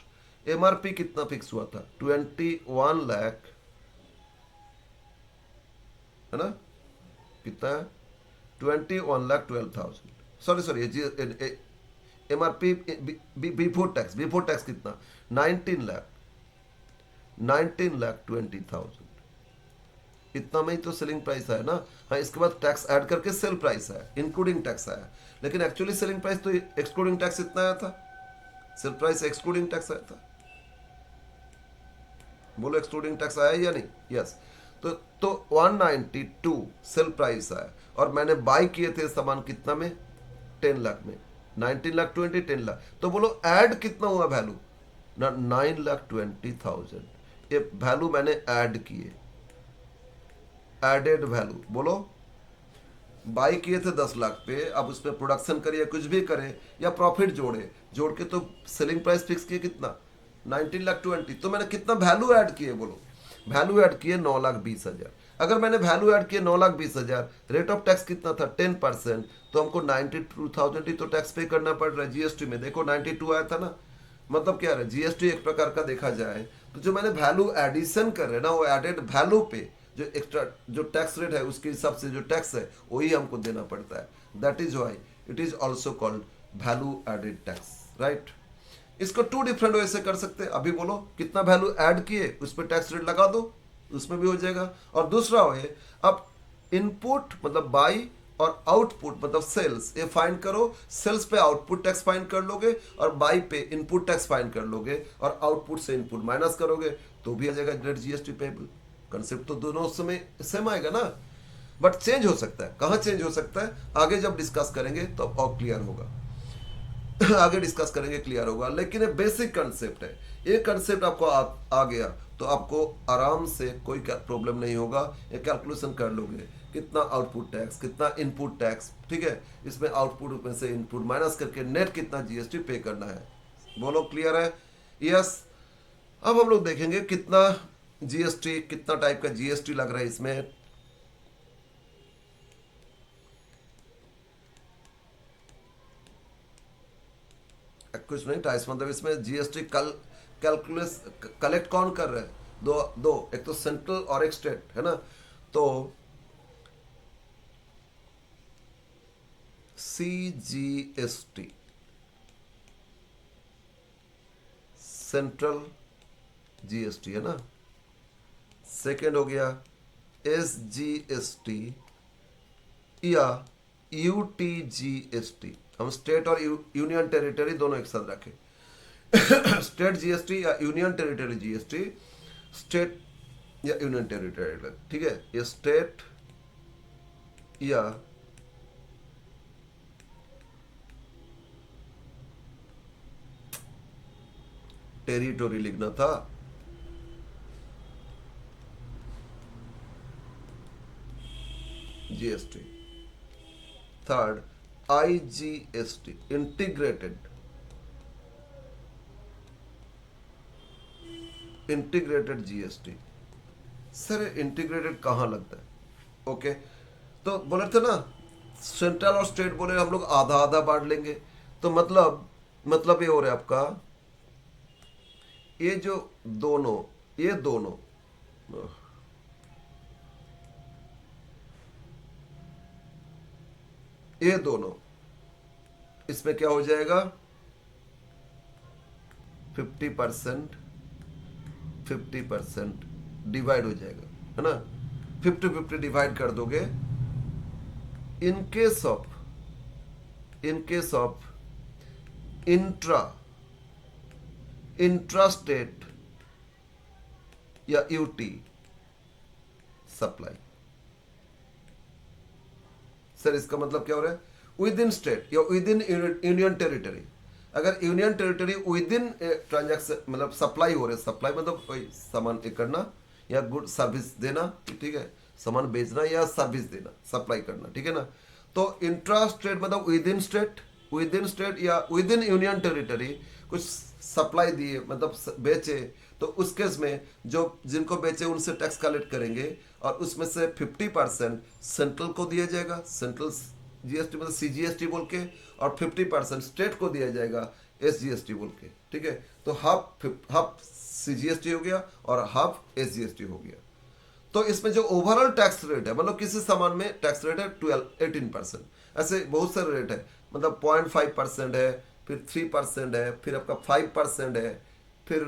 एमआरपी कितना फिक्स हुआ था 21 लाख, है ना, कितना है 21,12,000, sorry MRP before tax, before tax कितना 19,20,000, इतना में ही तो सेलिंग प्राइस है ना। हाँ इसके बाद टैक्स ऐड करके सेल प्राइस है, इंक्लूडिंग टैक्स आया, लेकिन एक्चुअली सेलिंग प्राइस तो एक्सक्लूडिंग टैक्स इतना आया था, सेल प्राइस एक्सक्लूडिंग टैक्स आया था। बोलो एक्सक्लूडिंग टैक्स आया या नहीं? यस। तो 192 सेल प्राइस आया और मैंने बाई किए थे सामान कितना में 10 लाख में, 19 लाख 20 10 लाख, तो बोलो ऐड कितना हुआ वैल्यू ना 9,20,000। ये वैल्यू मैंने ऐड किए, एडेड वैल्यू बोलो, बाई किए थे 10 लाख पे, अब उस पर प्रोडक्शन करिए कुछ भी करें या प्रॉफिट जोड़े, जोड़ के तो सेलिंग प्राइस फिक्स किए कितना 19,20,000, तो मैंने कितना वैल्यू ऐड किए बोलो, वैल्यू ऐड किए 9,20,000। अगर मैंने वैल्यू ऐड किए 9,20,000, रेट ऑफ टैक्स कितना था 10%, तो हमको 92,000 ही तो टैक्स पे करना पड़ रहा है। जीएसटी में देखो 92 आया था ना, मतलब क्या है जीएसटी एक प्रकार का देखा जाए तो जो मैंने वैल्यू एडिशन कर रहे हैं ना, वो एडेड वैल्यू पे जो एक्स्ट्रा जो टैक्स रेट है उसके हिसाब से जो टैक्स है वही हमको देना पड़ता है। That is why it is also called value added tax, right. इसको टू डिफरेंट वे से कर सकते हैं। अभी बोलो कितना वैल्यू ऐड किए उस पर टैक्स रेट लगा दो, उसमें भी हो जाएगा। और दूसरा वे, अब इनपुट मतलब बाई और आउटपुट मतलब सेल्स, ये फाइंड करो, सेल्स पे आउटपुट टैक्स फाइंड कर लोगे और बाई पे इनपुट टैक्स फाइंड कर लोगे और आउटपुट से इनपुट माइनस करोगे तो भी आ जाएगा नेट जीएसटी पेबल। कंसेप्ट तो दोनों समय सेम आएगा ना, बट चेंज हो सकता है। कहाँ चेंज हो सकता है आगे जब डिस्कस करेंगे तो और क्लियर होगा आगे डिस्कस करेंगे क्लियर होगा। लेकिन ये बेसिक कंसेप्ट है, ये कंसेप्ट आपको आ गया तो आपको आराम से कोई प्रॉब्लम नहीं होगा। ये कैलकुलेशन कर लोगे कितना आउटपुट टैक्स कितना इनपुट टैक्स, ठीक है, इसमें आउटपुट में से इनपुट माइनस करके नेट कितना जीएसटी पे करना है। बोलो क्लियर है? यस। अब हम लोग देखेंगे कितना जीएसटी, कितना टाइप का जीएसटी लग रहा है इसमें। कुछ नहीं टाइस, मतलब इसमें जीएसटी कैलकुलेस कलेक्ट कौन कर रहा है, दो, एक तो सेंट्रल और एक स्टेट, है ना। तो सीजीएसटी सेंट्रल जीएसटी है ना, सेकेंड हो गया एसजीएसटी या यूटीजीएसटी, हम स्टेट और यूनियन टेरिटरी दोनों एक साथ रखें स्टेट जीएसटी या यूनियन टेरिटरी जीएसटी, स्टेट या यूनियन टेरिटरी, ठीक है, ये स्टेट या टेरिटोरी लिखना था। GST. Third IGST, integrated GST. Sir integrated कहाँ लगता है? ओके, तो बोले थे ना सेंट्रल और स्टेट, बोले हम लोग आधा आधा बांट लेंगे। तो मतलब ये हो रहा है आपका, ये जो दोनों, ये दोनों ये दोनों, इसमें क्या हो जाएगा? 50% 50% डिवाइड हो जाएगा, है ना? 50-50 डिवाइड कर दोगे। In case of intra state या यूटी सप्लाई। सर इसका मतलब क्या हो रहा है? विद इन स्टेट या विद इन यूनियन टेरिटरी। अगर union territory with in transaction मतलब सप्लाई हो रहे, सप्लाई मतलब कोई सामान करना या गुड सर्विस देना, ठीक है, सामान बेचना या सर्विस देना, सप्लाई करना, ठीक है ना? तो इंट्रा स्टेट मतलब विद इन स्टेट या विद इन यूनियन टेरिटरी कुछ सप्लाई दिए मतलब बेचे, तो उस केस में जो जिनको बेचे उनसे टैक्स कलेक्ट करेंगे और उसमें से 50% सेंट्रल को दिया जाएगा, सेंट्रल जीएसटी मतलब सीजीएसटी बोल के, और 50% स्टेट को दिया जाएगा एसजीएसटी बोल के, ठीक है? तो हाफ सीजीएसटी हो गया और हाफ एसजीएसटी हो गया। तो इसमें जो ओवरऑल टैक्स रेट है, मतलब किसी सामान में टैक्स रेट है 18%, ऐसे बहुत सारे रेट है, मतलब 0.5% है, फिर 3% है, फिर आपका 5% है, फिर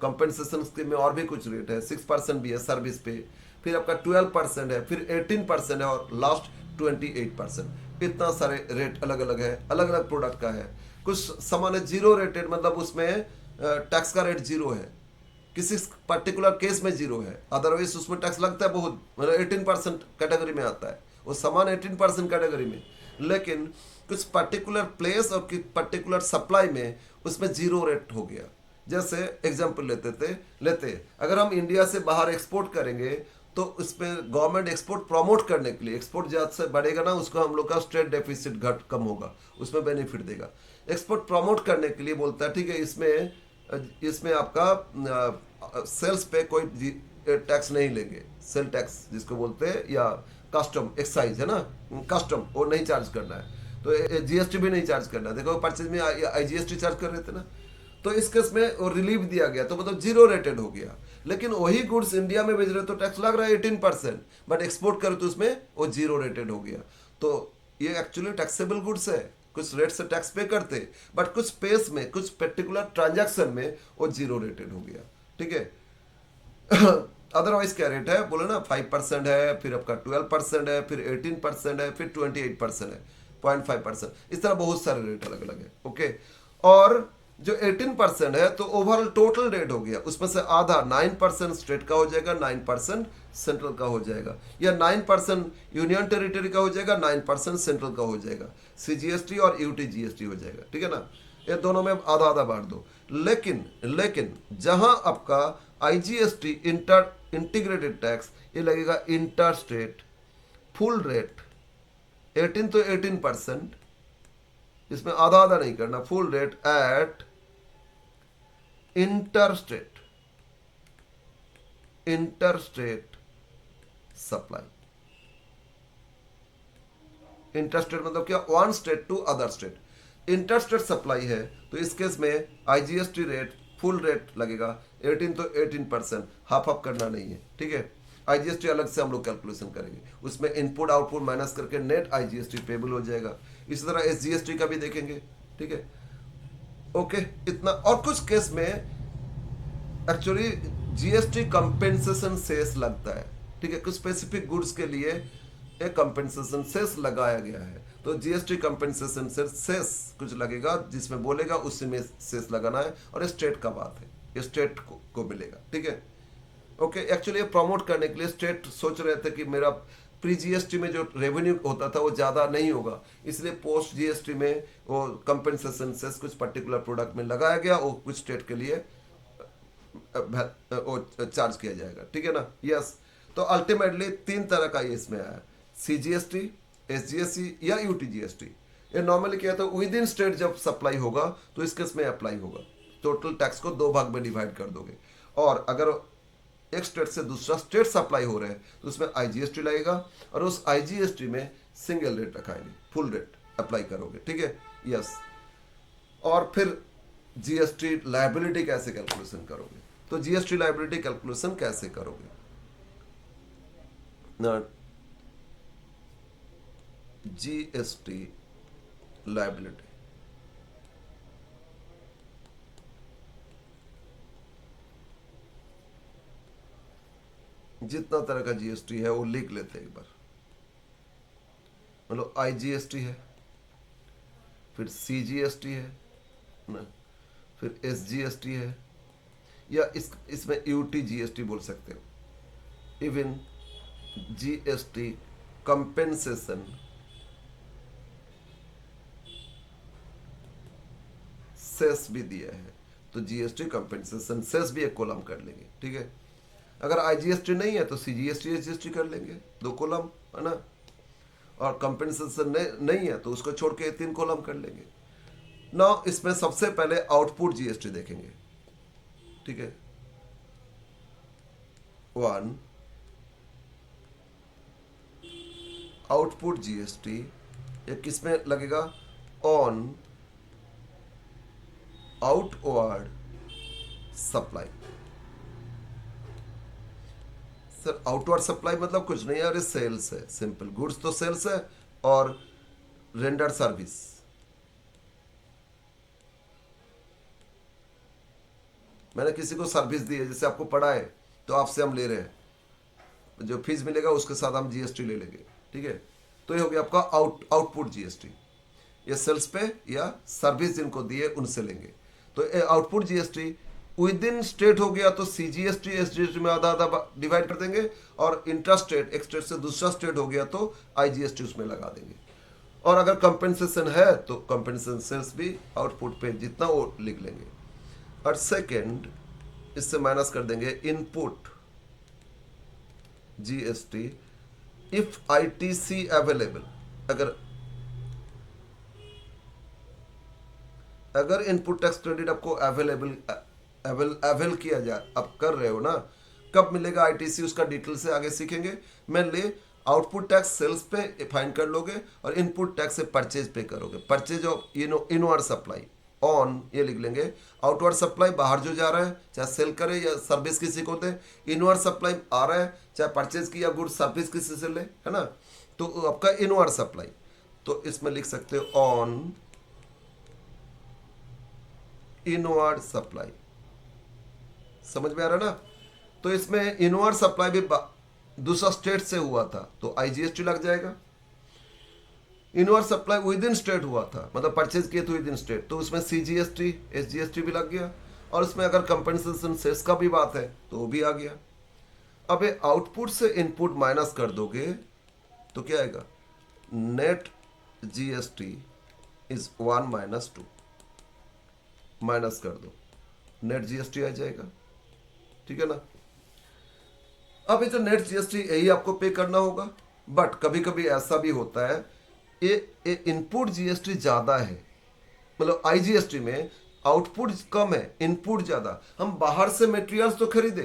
कंपेंसेशन स्कीम में और भी कुछ रेट है, 6% भी है सर्विस पे, फिर आपका 12% है, फिर 18% है और लास्ट 28%। इतना सारे रेट अलग अलग है, अलग अलग प्रोडक्ट का है। कुछ सामान है जीरो रेटेड, मतलब उसमें टैक्स का रेट जीरो है, किसी पर्टिकुलर केस में जीरो है, अदरवाइज उसमें टैक्स लगता है बहुत, मतलब 18% कैटेगरी में आता है वो सामान, 18% कैटेगरी में। लेकिन कुछ पर्टिकुलर प्लेस और पर्टिकुलर सप्लाई में उसमें जीरो रेट हो गया। जैसे एग्जांपल लेते अगर हम इंडिया से बाहर एक्सपोर्ट करेंगे तो उसमें गवर्नमेंट एक्सपोर्ट प्रमोट करने के लिए, एक्सपोर्ट ज़्यादा से बढ़ेगा ना, उसको हम लोग का स्टेट डेफिसिट घट कम होगा, उसमें बेनिफिट देगा। एक्सपोर्ट प्रमोट करने के लिए बोलता है ठीक है, इसमें आपका सेल्स पे कोई टैक्स नहीं लेंगे, सेल टैक्स जिसको बोलते हैं, या कस्टम एक्साइज है ना, कस्टम वो नहीं चार्ज करना है, तो जीएसटी भी नहीं चार्ज करना है। देखो परचेज में आईजीएसटी चार्ज कर रहे थे ना, तो इस केस में वो रिलीफ दिया गया, तो मतलब जीरो रेटेड हो गया। लेकिन वही गुड्स इंडिया में बेच रहे तो टैक्स लग रहा है 18%, बट एक्सपोर्ट करो तो उसमें वो जीरो रेटेड हो गया। तो ये एक्चुअली टैक्सेबल गुड्स है, कुछ रेट से टैक्स पे करते, बट कुछ स्पेस में कुछ पर्टिकुलर ट्रांजैक्शन में वो जीरो रेटेड हो गया, ठीक है? अदरवाइज क्या रेट है बोले ना, 5% है, फिर आपका 12% है, फिर 18% है, फिर 28% है, 0.5%, इस तरह बहुत सारे रेट अलग अलग है, ओके? और जो 18% है तो ओवरऑल टोटल रेट हो गया, उसमें से आधा 9% स्टेट का हो जाएगा, 9% सेंट्रल का हो जाएगा, या 9% यूनियन टेरिटरी का हो जाएगा, 9% सेंट्रल का हो जाएगा, सीजीएसटी और यूटी जीएसटी हो जाएगा, ठीक है ना? ये दोनों में आधा आधा बांट दो। लेकिन जहां आपका आईजीएसटी इंटीग्रेटेड टैक्स ये लगेगा इंटर स्टेट, फुल रेट 18 तो 18%, इसमें आधा आधा नहीं करना, full rate at interstate supply. Interstate मतलब क्या? One state to other state. Interstate supply है तो इस केस में आईजीएसटी रेट फुल रेट लगेगा 18 तो 18%, हाफ हाफ करना नहीं है, ठीक है? आईजीएसटी अलग से हम लोग कैलकुलेशन करेंगे, उसमें इनपुट आउटपुट माइनस करके नेट आईजीएसटी पेबल हो जाएगा। इसी तरह एसजीएसटी का भी देखेंगे, ठीक है? ओके, इतना। और कुछ केस में एक्चुअली जीएसटी कंपेंसेशन सेस लगता है, ठीक है? कुछ स्पेसिफिक गुड्स के लिए एक कंपेंसेशन सेस लगाया गया है, तो जीएसटी कंपेंसेशन सेस कुछ लगेगा जिसमें बोलेगा उसी में सेस लगाना है, और स्टेट का बात है, ये स्टेट को मिलेगा, ठीक है? ओके, एक्चुअली ये प्रमोट करने के लिए स्टेट सोच रहे थे कि मेरा प्री जीएसटी में जो रेवेन्यू होता था वो ज़्यादा नहीं होगा, इसलिए पोस्ट जीएसटी में वो कंपेंसेशन सेस कुछ पर्टिकुलर प्रोडक्ट में लगाया गया और कुछ स्टेट के लिए वो चार्ज किया जाएगा, ठीक है ना। यस, तो अल्टीमेटली 3 तरह का ये इसमें आया, सीजीएसटी, एसजीएसटी या यूटीजीएसटी। ये नॉर्मली क्या होता है, विद इन स्टेट जब सप्लाई होगा तो इस केस में अप्लाई होगा, टोटल टैक्स को 2 भाग में डिवाइड कर दोगे, और अगर एक स्टेट से दूसरा स्टेट सप्लाई हो रहा है तो उसमें आईजीएसटी लगेगा, और उस आईजीएसटी में सिंगल रेट रखाएंगे, फुल रेट अप्लाई करोगे, ठीक है। यस, और फिर जीएसटी लायबिलिटी कैसे कैलकुलेशन करोगे, तो जीएसटी लायबिलिटी कैलकुलेशन कैसे करोगे ना, जीएसटी लायबिलिटी जितना तरह का जीएसटी है वो लिख लेते हैं एक बार। मतलब आईजीएसटी है, फिर सीजीएसटी है ना, फिर एसजीएसटी है, या इसमें यूटीजीएसटी बोल सकते हो, इवन जीएसटी कंपेंसेशन सेस भी दिया है, तो जीएसटी कंपेंसेशन सेस भी एक कॉलम कर लेंगे, ठीक है। अगर आईजीएसटी नहीं है तो सीजीएसटी एसजीएसटी कर लेंगे, 2 कॉलम, है ना। और कंपेंसेशन नहीं है तो उसको छोड़ के 3 कॉलम कर लेंगे ना। इसमें सबसे पहले आउटपुट जीएसटी देखेंगे, ठीक है। 1 आउटपुट जीएसटी ये किस में लगेगा, on outward supply. Sir outward supply मतलब कुछ नहीं है, अरे सेल्स है, सिंपल, गुड्स तो सेल्स है, और रेंडर सर्विस, मैंने किसी को सर्विस दी है, जैसे आपको पढ़ा है तो आपसे हम ले रहे हैं, जो फीस मिलेगा उसके साथ हम जीएसटी ले लेंगे, ठीक है। तो ये हो गया आपका आउटपुट जीएसटी, ये सेल्स पे या सर्विस जिनको दिए उनसे लेंगे। तो output GST with in state हो गया तो सीजीएसटी एसजीएसटी में आधा आधा डिवाइड कर देंगे, और इंट्रा स्टेट, एक स्टेट से दूसरा स्टेट हो गया तो आईजीएसटी उसमें लगा देंगे। और अगर कंपेंसेशन है तो कंपेंसेशन सेल्स भी आउटपुट पे जितना वो लिख लेंगे। और सेकेंड इससे माइनस कर देंगे input GST if ITC available, अगर इनपुट टैक्स क्रेडिट आपको अवेल किया जाए, आप कर रहे हो ना, कब मिलेगा आईटीसी उसका डिटेल से आगे सीखेंगे। मेनली आउटपुट टैक्स सेल्स पे फाइन कर लोगे, और इनपुट टैक्स से परचेज पे करोगे, purchase of inward supply on ये लिख लेंगे। आउटवर्ड सप्लाई बाहर जो जा रहा है, चाहे सेल करे या सर्विस किसी को दे, इनवर्ड सप्लाई आ रहा है चाहे परचेज की या गुड सर्विस किसी से ले, है ना, तो आपका इनवर्ड सप्लाई, तो इसमें लिख सकते हो ऑन इनवर्ड सप्लाई। समझ में आ रहा है ना। तो इसमें इनवर्ड सप्लाई भी दूसरा स्टेट से हुआ था तो आईजीएसटी लग जाएगा। Inward supply with in state हुआ था, मतलब परचेज किए तो विद इन स्टेट, तो उसमें सीजीएसटी एसजीएसटी भी लग गया। और उसमें अगर कंपनसेशन सेस का भी बात है तो वो भी आ गया। अब ये आउटपुट से इनपुट माइनस कर दोगे तो क्या आएगा, नेट जीएसटी इज 1 - 2, माइनस कर दो, नेट जीएसटी आ जाएगा, ठीक है ना। अब ये जो नेट जीएसटी यही आपको पे करना होगा, बट कभी कभी ऐसा भी होता है ये इनपुट जीएसटी ज्यादा है, मतलब आईजीएसटी में आउटपुट कम है, इनपुट ज्यादा। हम बाहर से मटेरियल्स तो खरीदे,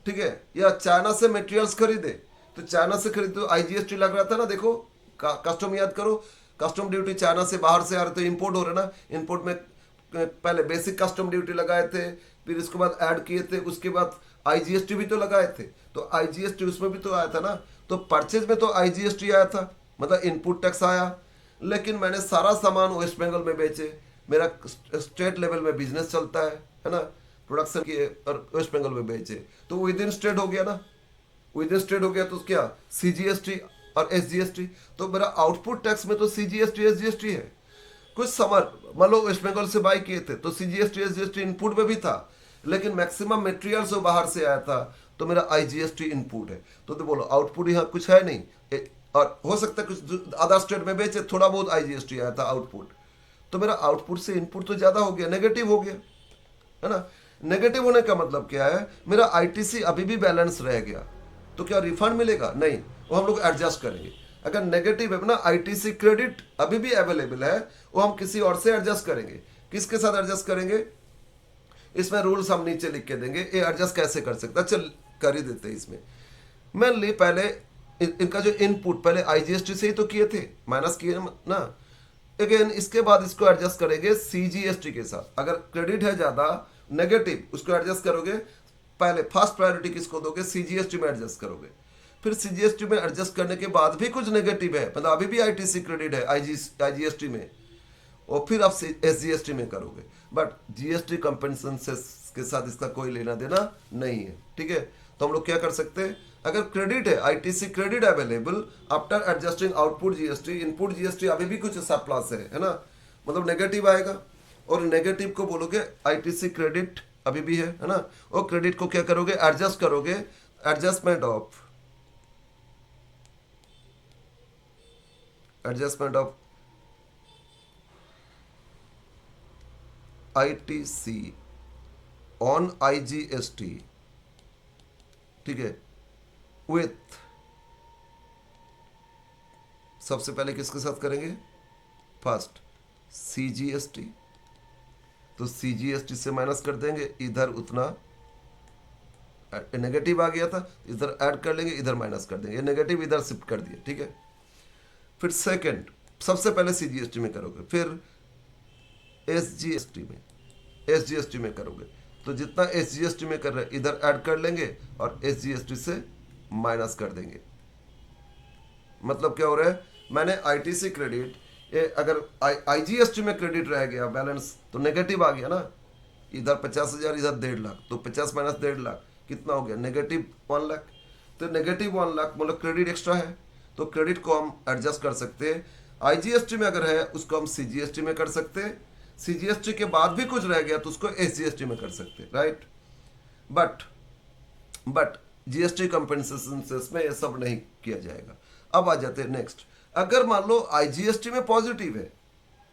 ठीक है, या चाइना से मटेरियल्स खरीदे, तो चाइना से खरीदे तो आईजीएसटी लग रहा था ना। देखो कस्टम याद करो, कस्टम ड्यूटी चाइना से बाहर से आ रहे तो इंपोर्ट हो रहे ना, इंपोर्ट में पहले बेसिक कस्टम ड्यूटी लगाए थे, फिर इसके बाद ऐड किए थे, उसके बाद आईजीएसटी भी तो लगाए थे, तो आईजीएसटी उसमें भी तो आया था ना। तो परचेज में तो आईजीएसटी आया था, मतलब इनपुट टैक्स आया, लेकिन मैंने सारा सामान वेस्ट बंगाल में बेचे, मेरा स्टेट लेवल में बिजनेस चलता है ना, प्रोडक्शन किए और वेस्ट बंगाल में बेचे, तो विद इन स्टेट हो गया ना, विद इन स्टेट हो गया तो क्या सीजीएसटी और एसजीएसटी। तो मेरा आउटपुट टैक्स में तो सीजीएसटी एसजीएसटी है। कुछ सामान मान लो वेस्ट बंगाल से बाई किए थे तो सीजीएसटी एसजीएसटी इनपुट में भी था, लेकिन मैक्सिमम मटेरियल से बाहर से आया था तो मेरा आईजीएसटी इनपुट है। तो बोलो आउटपुट यहाँ कुछ है नहीं, और हो सकता है कुछ अदर स्टेट में बेचे, थोड़ा बहुत आईजीएसटी आया था आउटपुट, तो मेरा आउटपुट से इनपुट तो ज्यादा हो गया, नेगेटिव हो गया, है ना। नेगेटिव होने का मतलब क्या है, मेरा आईटीसी अभी भी बैलेंस रह गया, तो क्या रिफंड मिलेगा? नहीं, वो हम लोग एडजस्ट करेंगे। अगर नेगेटिव है ना, आईटीसी क्रेडिट अभी भी अवेलेबल है, वो हम किसी और से एडजस्ट करेंगे। किसके साथ एडजस्ट करेंगे? इसमें रूल्स हम नीचे लिख के देंगे, ये एडजस्ट कैसे कर सकता है, चल कर ही देते हैं। इसमें मैं ले पहले इनका जो इनपुट पहले आईजीएसटी से ही तो किए थे, माइनस किए ना। अगेन इसके बाद इसको एडजस्ट करेंगे सीजीएसटी के साथ। अगर क्रेडिट है ज्यादा नेगेटिव, उसको एडजस्ट करोगे, पहले फर्स्ट प्रायोरिटी किसको दोगे? सीजीएसटी में एडजस्ट करोगे। फिर सीजीएसटी में एडजस्ट करने के बाद भी कुछ नेगेटिव है, मतलब अभी भी आईटीसी क्रेडिट है आईजीएसटी में, और फिर आप एसजीएसटी में करोगे। बट जीएसटी कंपेंसेशन के साथ इसका कोई लेना देना नहीं है, ठीक है। तो हम लोग क्या कर सकते हैं, अगर क्रेडिट है, ITC credit available after adjusting output GST, input GST अभी भी कुछ सरप्लस है ना, मतलब नेगेटिव आएगा। और नेगेटिव को बोलोगे आईटीसी क्रेडिट अभी भी है ना, और क्रेडिट को क्या करोगे? एडजस्ट करोगे, adjustment of ITC on IGST, ठीक है, विथ, सबसे पहले किसके साथ करेंगे? फर्स्ट सीजीएसटी, तो सीजीएसटी से माइनस कर देंगे, इधर उतना नेगेटिव आ गया था, इधर ऐड कर लेंगे, इधर माइनस कर देंगे, नेगेटिव इधर शिफ्ट कर दिए, ठीक है। फिर सेकंड, सबसे पहले सीजीएसटी में करोगे, फिर एसजीएसटी में करोगे, तो जितना एसजीएसटी में कर रहे हैं इधर ऐड कर लेंगे और एसजीएसटी से माइनस कर देंगे। मतलब क्या हो रहा है, मैंने आईटीसी क्रेडिट, ये अगर आईजीएसटी में क्रेडिट रह गया बैलेंस तो नेगेटिव आ गया ना, इधर 50,000 इधर 1.5 लाख, तो 50 माइनस 1.5 लाख कितना हो गया? नेगेटिव 1 लाख। तो नेगेटिव 1 लाख मतलब क्रेडिट एक्स्ट्रा है, तो क्रेडिट को हम एडजस्ट कर सकते हैं। आईजीएसटी में अगर है उसको हम सीजीएसटी में कर सकते हैं, सीजीएसटी के बाद भी कुछ रह गया तो उसको एसजीएसटी में कर सकते हैं, राइट। बट जीएसटी कंपेंसेशन में ये सब नहीं किया जाएगा। अब आ जाते हैं नेक्स्ट, अगर मान लो आईजीएसटी में पॉजिटिव है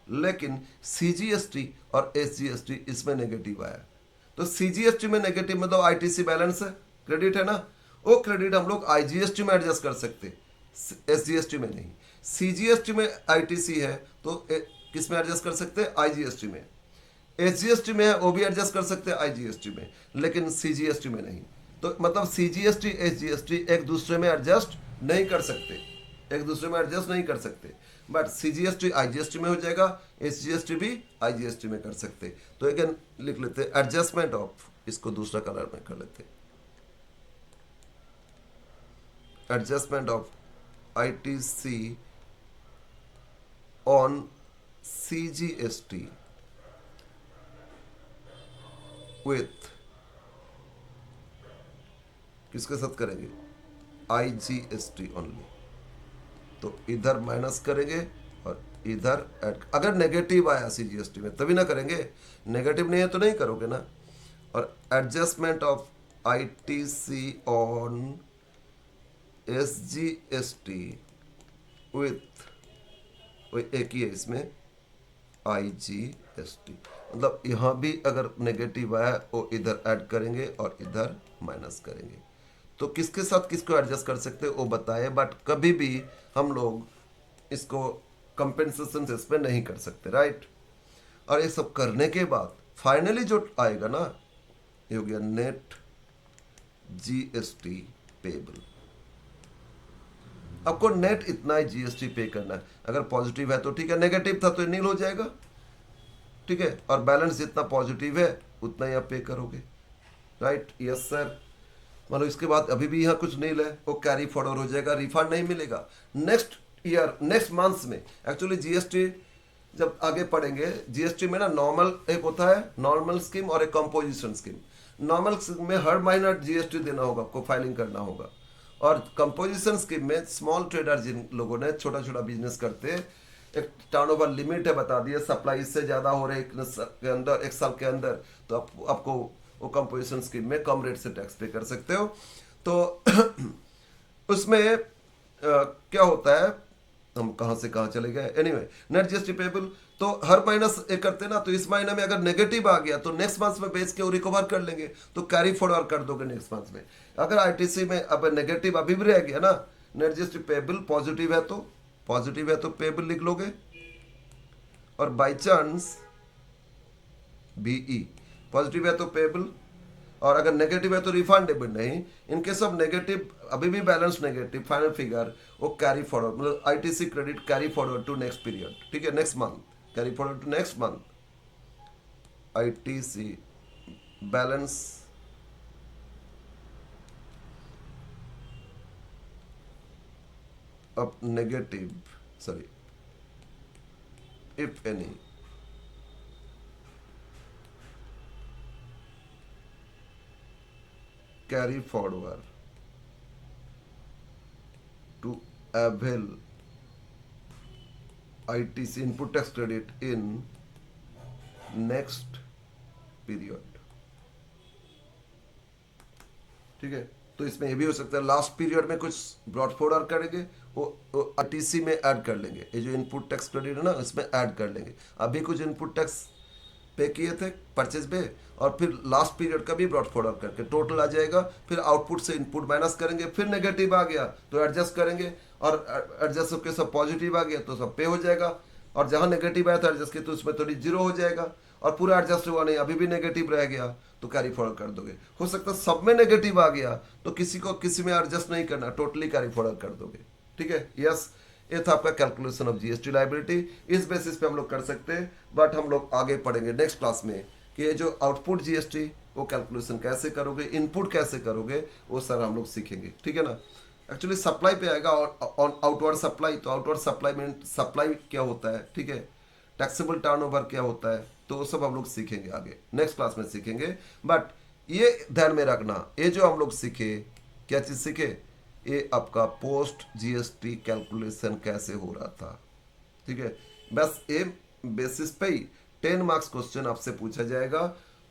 लेकिन सीजीएसटी और एसजीएसटी इसमें नेगेटिव आया, तो सीजीएसटी में नेगेटिव मतलब आईटीसी बैलेंस है, क्रेडिट है ना, वो क्रेडिट हम लोग आईजीएसटी में एडजस्ट कर सकते, एसजीएसटी में नहीं। सीजीएसटी में आईटीसी है तो किस में एडजस्ट कर सकते हैं? आईजीएसटी में। एसजीएसटी में है वो भी एडजस्ट कर सकते हैं आईजीएसटी में, लेकिन सीजीएसटी में नहीं। तो मतलब सीजीएसटी एसजीएसटी एक दूसरे में एडजस्ट नहीं कर सकते, एक दूसरे में एडजस्ट नहीं कर सकते। बट सीजीएसटी आईजीएसटी में हो जाएगा, एसजीएसटी भी आईजीएसटी में कर सकते। तो अगेन लिख लेते हैं एडजस्टमेंट ऑफ, इसको दूसरा कलर में कर लेते हैं, adjustment of ITC on CGST with, किसके साथ करेंगे? IGST only. तो इधर माइनस करेंगे और इधर ऐड, अगर नेगेटिव आया सीजीएसटी में तभी ना करेंगे, नेगेटिव नहीं है तो नहीं करोगे ना। और adjustment of ITC on SGST with, एक ही है इसमें, आईजीएसटी। मतलब यहाँ भी अगर नेगेटिव आया वो इधर ऐड करेंगे और इधर माइनस करेंगे। तो किसके साथ किसको एडजस्ट कर सकते हैं वो बताए, बट कभी भी हम लोग इसको कंपेंसेशन से इसमें नहीं कर सकते, राइट। और ये सब करने के बाद फाइनली जो आएगा ना, ये हो गया नेट जीएसटी पेबल। आपको नेट इतना ही जीएसटी पे करना है, अगर पॉजिटिव है तो ठीक है, नेगेटिव था तो नील हो जाएगा, ठीक है। और बैलेंस जितना पॉजिटिव है उतना ही आप पे करोगे, राइट। Yes sir. मान लो इसके बाद अभी भी यहाँ कुछ नील है, वो कैरी फॉरवर्ड हो जाएगा, रिफंड नहीं मिलेगा नेक्स्ट ईयर, नेक्स्ट मंथ्स में। एक्चुअली जीएसटी जब आगे पढ़ेंगे, जीएसटी में ना नॉर्मल एक होता है, नॉर्मल स्कीम और एक कंपोजिशन स्कीम। नॉर्मल स्कीम में हर महीना जीएसटी देना होगा, आपको फाइलिंग करना होगा। और कंपोजिशन स्कीम में स्मॉल ट्रेडर जिन लोगों ने छोटा छोटा बिजनेस करते, एक टर्नओवर लिमिट है बता दिए, सप्लाई इससे ज़्यादा हो रहे एक साल के अंदर, तो आपको वो कंपोजिशन स्कीम में कम रेट से टैक्स पे कर सकते हो। तो उसमें क्या होता है, हम कहाँ से कहाँ चले गए, एनीवे नेट जीएसटी पेबल तो हर महीना करते ना, तो इस महीने में अगर नेगेटिव आ गया तो नेक्स्ट मंथ में बेच के वो रिकवर कर लेंगे, तो कैरी फॉरवर्ड कर दोगे नेक्स्ट मंथ में। अगर आईटीसी में अब नेगेटिव अभी भी रह गया ना, नेट जीएसटी पेबल पॉजिटिव है तो पेबल लिख लोगे, और बाई चांस बीई पॉजिटिव है तो पेबल, और अगर नेगेटिव है तो रिफंडेबल नहीं। इनके सब नेगेटिव अभी भी बैलेंस नेगेटिव, फाइनल फिगर वो कैरी फॉरवर्ड, मतलब ITC credit carry forward to next period, ठीक है, next month, carry forward to next month, ITC balance of negative, sorry, if any, carry forward to avail ITC input tax credit in next period, ठीक है। तो इसमें ये भी हो सकता है लास्ट पीरियड में कुछ ब्रॉड फॉरवर्ड करेंगे, वो आईटीसी में ऐड कर लेंगे, ये जो इनपुट टैक्स क्रेडिट है ना इसमें ऐड कर लेंगे। अभी कुछ इनपुट टैक्स पे किए थे परचेज पे, और फिर लास्ट पीरियड का भी ब्रॉड फॉरवर्ड करके टोटल आ जाएगा, फिर आउटपुट से इनपुट माइनस करेंगे, फिर नेगेटिव आ गया तो एडजस्ट करेंगे, और एडजस्ट होकर सब पॉजिटिव आ गया तो सब पे हो जाएगा, और जहाँ नेगेटिव आया था एडजस्ट किया तो उसमें थोड़ी जीरो हो जाएगा, और पूरा एडजस्ट हुआ नहीं अभी भी नेगेटिव रह गया तो कैरी फॉरवर्ड कर दोगे। हो सकता है सब में नेगेटिव आ गया तो किसी में एडजस्ट नहीं करना, टोटली कैरी फॉरवर्ड कर दोगे, ठीक है। यस, ये था आपका कैलकुलेशन ऑफ जीएसटी लायबिलिटी। इस बेसिस पे हम लोग कर सकते हैं, बट हम लोग आगे पढ़ेंगे नेक्स्ट क्लास में कि ये जो आउटपुट जीएसटी वो कैलकुलेशन कैसे करोगे, इनपुट कैसे करोगे, वो सारा हम लोग सीखेंगे, ठीक है ना। एक्चुअली सप्लाई पे आएगा ऑन आउटवर्ड सप्लाई, तो आउटवर्ड सप्लाई में सप्लाई क्या होता है, ठीक है, टैक्सेबल टर्नओवर क्या होता है, तो वो सब हम लोग सीखेंगे आगे नेक्स्ट क्लास में सीखेंगे। बट ये ध्यान में रखना, ये जो हम लोग सीखे, क्या चीज़ सीखे, ये आपका पोस्ट जीएसटी कैलकुलेशन कैसे हो रहा था, ठीक है। बस ये बेसिस पे ही 10 मार्क्स क्वेश्चन आपसे पूछा जाएगा,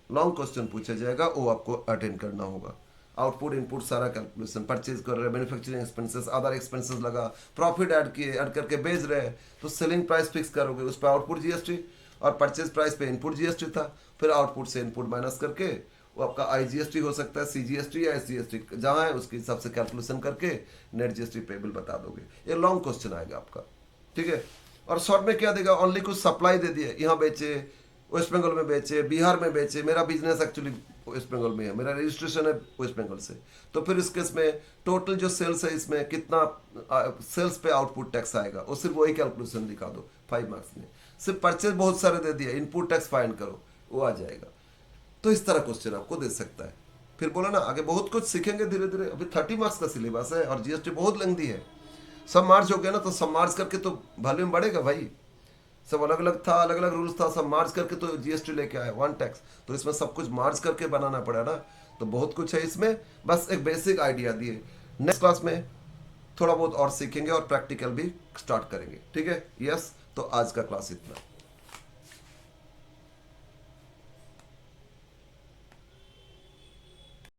लॉन्ग क्वेश्चन पूछा जाएगा, वो आपको अटेंड करना होगा। आउटपुट इनपुट सारा कैलकुलेशन, परचेज कर रहे, मैन्युफैक्चरिंग एक्सपेंसेस, अदर एक्सपेंसेस लगा, प्रॉफिट ऐड किए, ऐड करके बेच रहे हैं, तो सेलिंग प्राइस फिक्स करोगे, उस पर आउटपुट जीएसटी, और परचेज प्राइस पे इनपुट जीएसटी था, फिर आउटपुट से इनपुट माइनस करके वो आपका आईजीएसटी हो सकता है, सीजीएसटी या एसजीएसटी जहाँ है उसके हिसाब से कैलकुलेशन करके नेट जीएसटी पेबल बता दोगे। ये लॉन्ग क्वेश्चन आएगा आपका, ठीक है। और शॉर्ट में क्या देगा, ओनली कुछ सप्लाई दे दिए, यहाँ बेचे, वेस्ट बंगाल में बेचे, बिहार में बेचे, मेरा बिजनेस एक्चुअली वेस्ट बंगाल में है, मेरा रजिस्ट्रेशन है वेस्ट बंगाल से, तो फिर इस केस में टोटल जो सेल्स है इसमें कितना सेल्स पे आउटपुट टैक्स आएगा, और सिर्फ वही कैलकुलेशन दिखा दो 5 मार्क्स में। सिर्फ परचेज बहुत सारे दे दिया, इनपुट टैक्स फाइंड करो, वो आ जाएगा। तो इस तरह क्वेश्चन आपको दे सकता है। फिर बोला ना आगे बहुत कुछ सीखेंगे धीरे धीरे, अभी 30 मार्क्स का सिलेबस है और जीएसटी बहुत लेंथी है। सब मार्च हो गया ना, तो सब मार्च करके तो वॉल्यूम बढ़ेगा भाई, सब अलग अलग था, अलग अलग रूल्स था, सब मार्च करके तो जीएसटी लेके आया वन टैक्स, तो इसमें सब कुछ मार्च करके बनाना पड़ा ना, तो बहुत कुछ है इसमें, बस एक बेसिक आइडिया दिए। नेक्स्ट क्लास में थोड़ा बहुत और सीखेंगे और प्रैक्टिकल भी स्टार्ट करेंगे, ठीक है। यस, तो आज का क्लास इतना।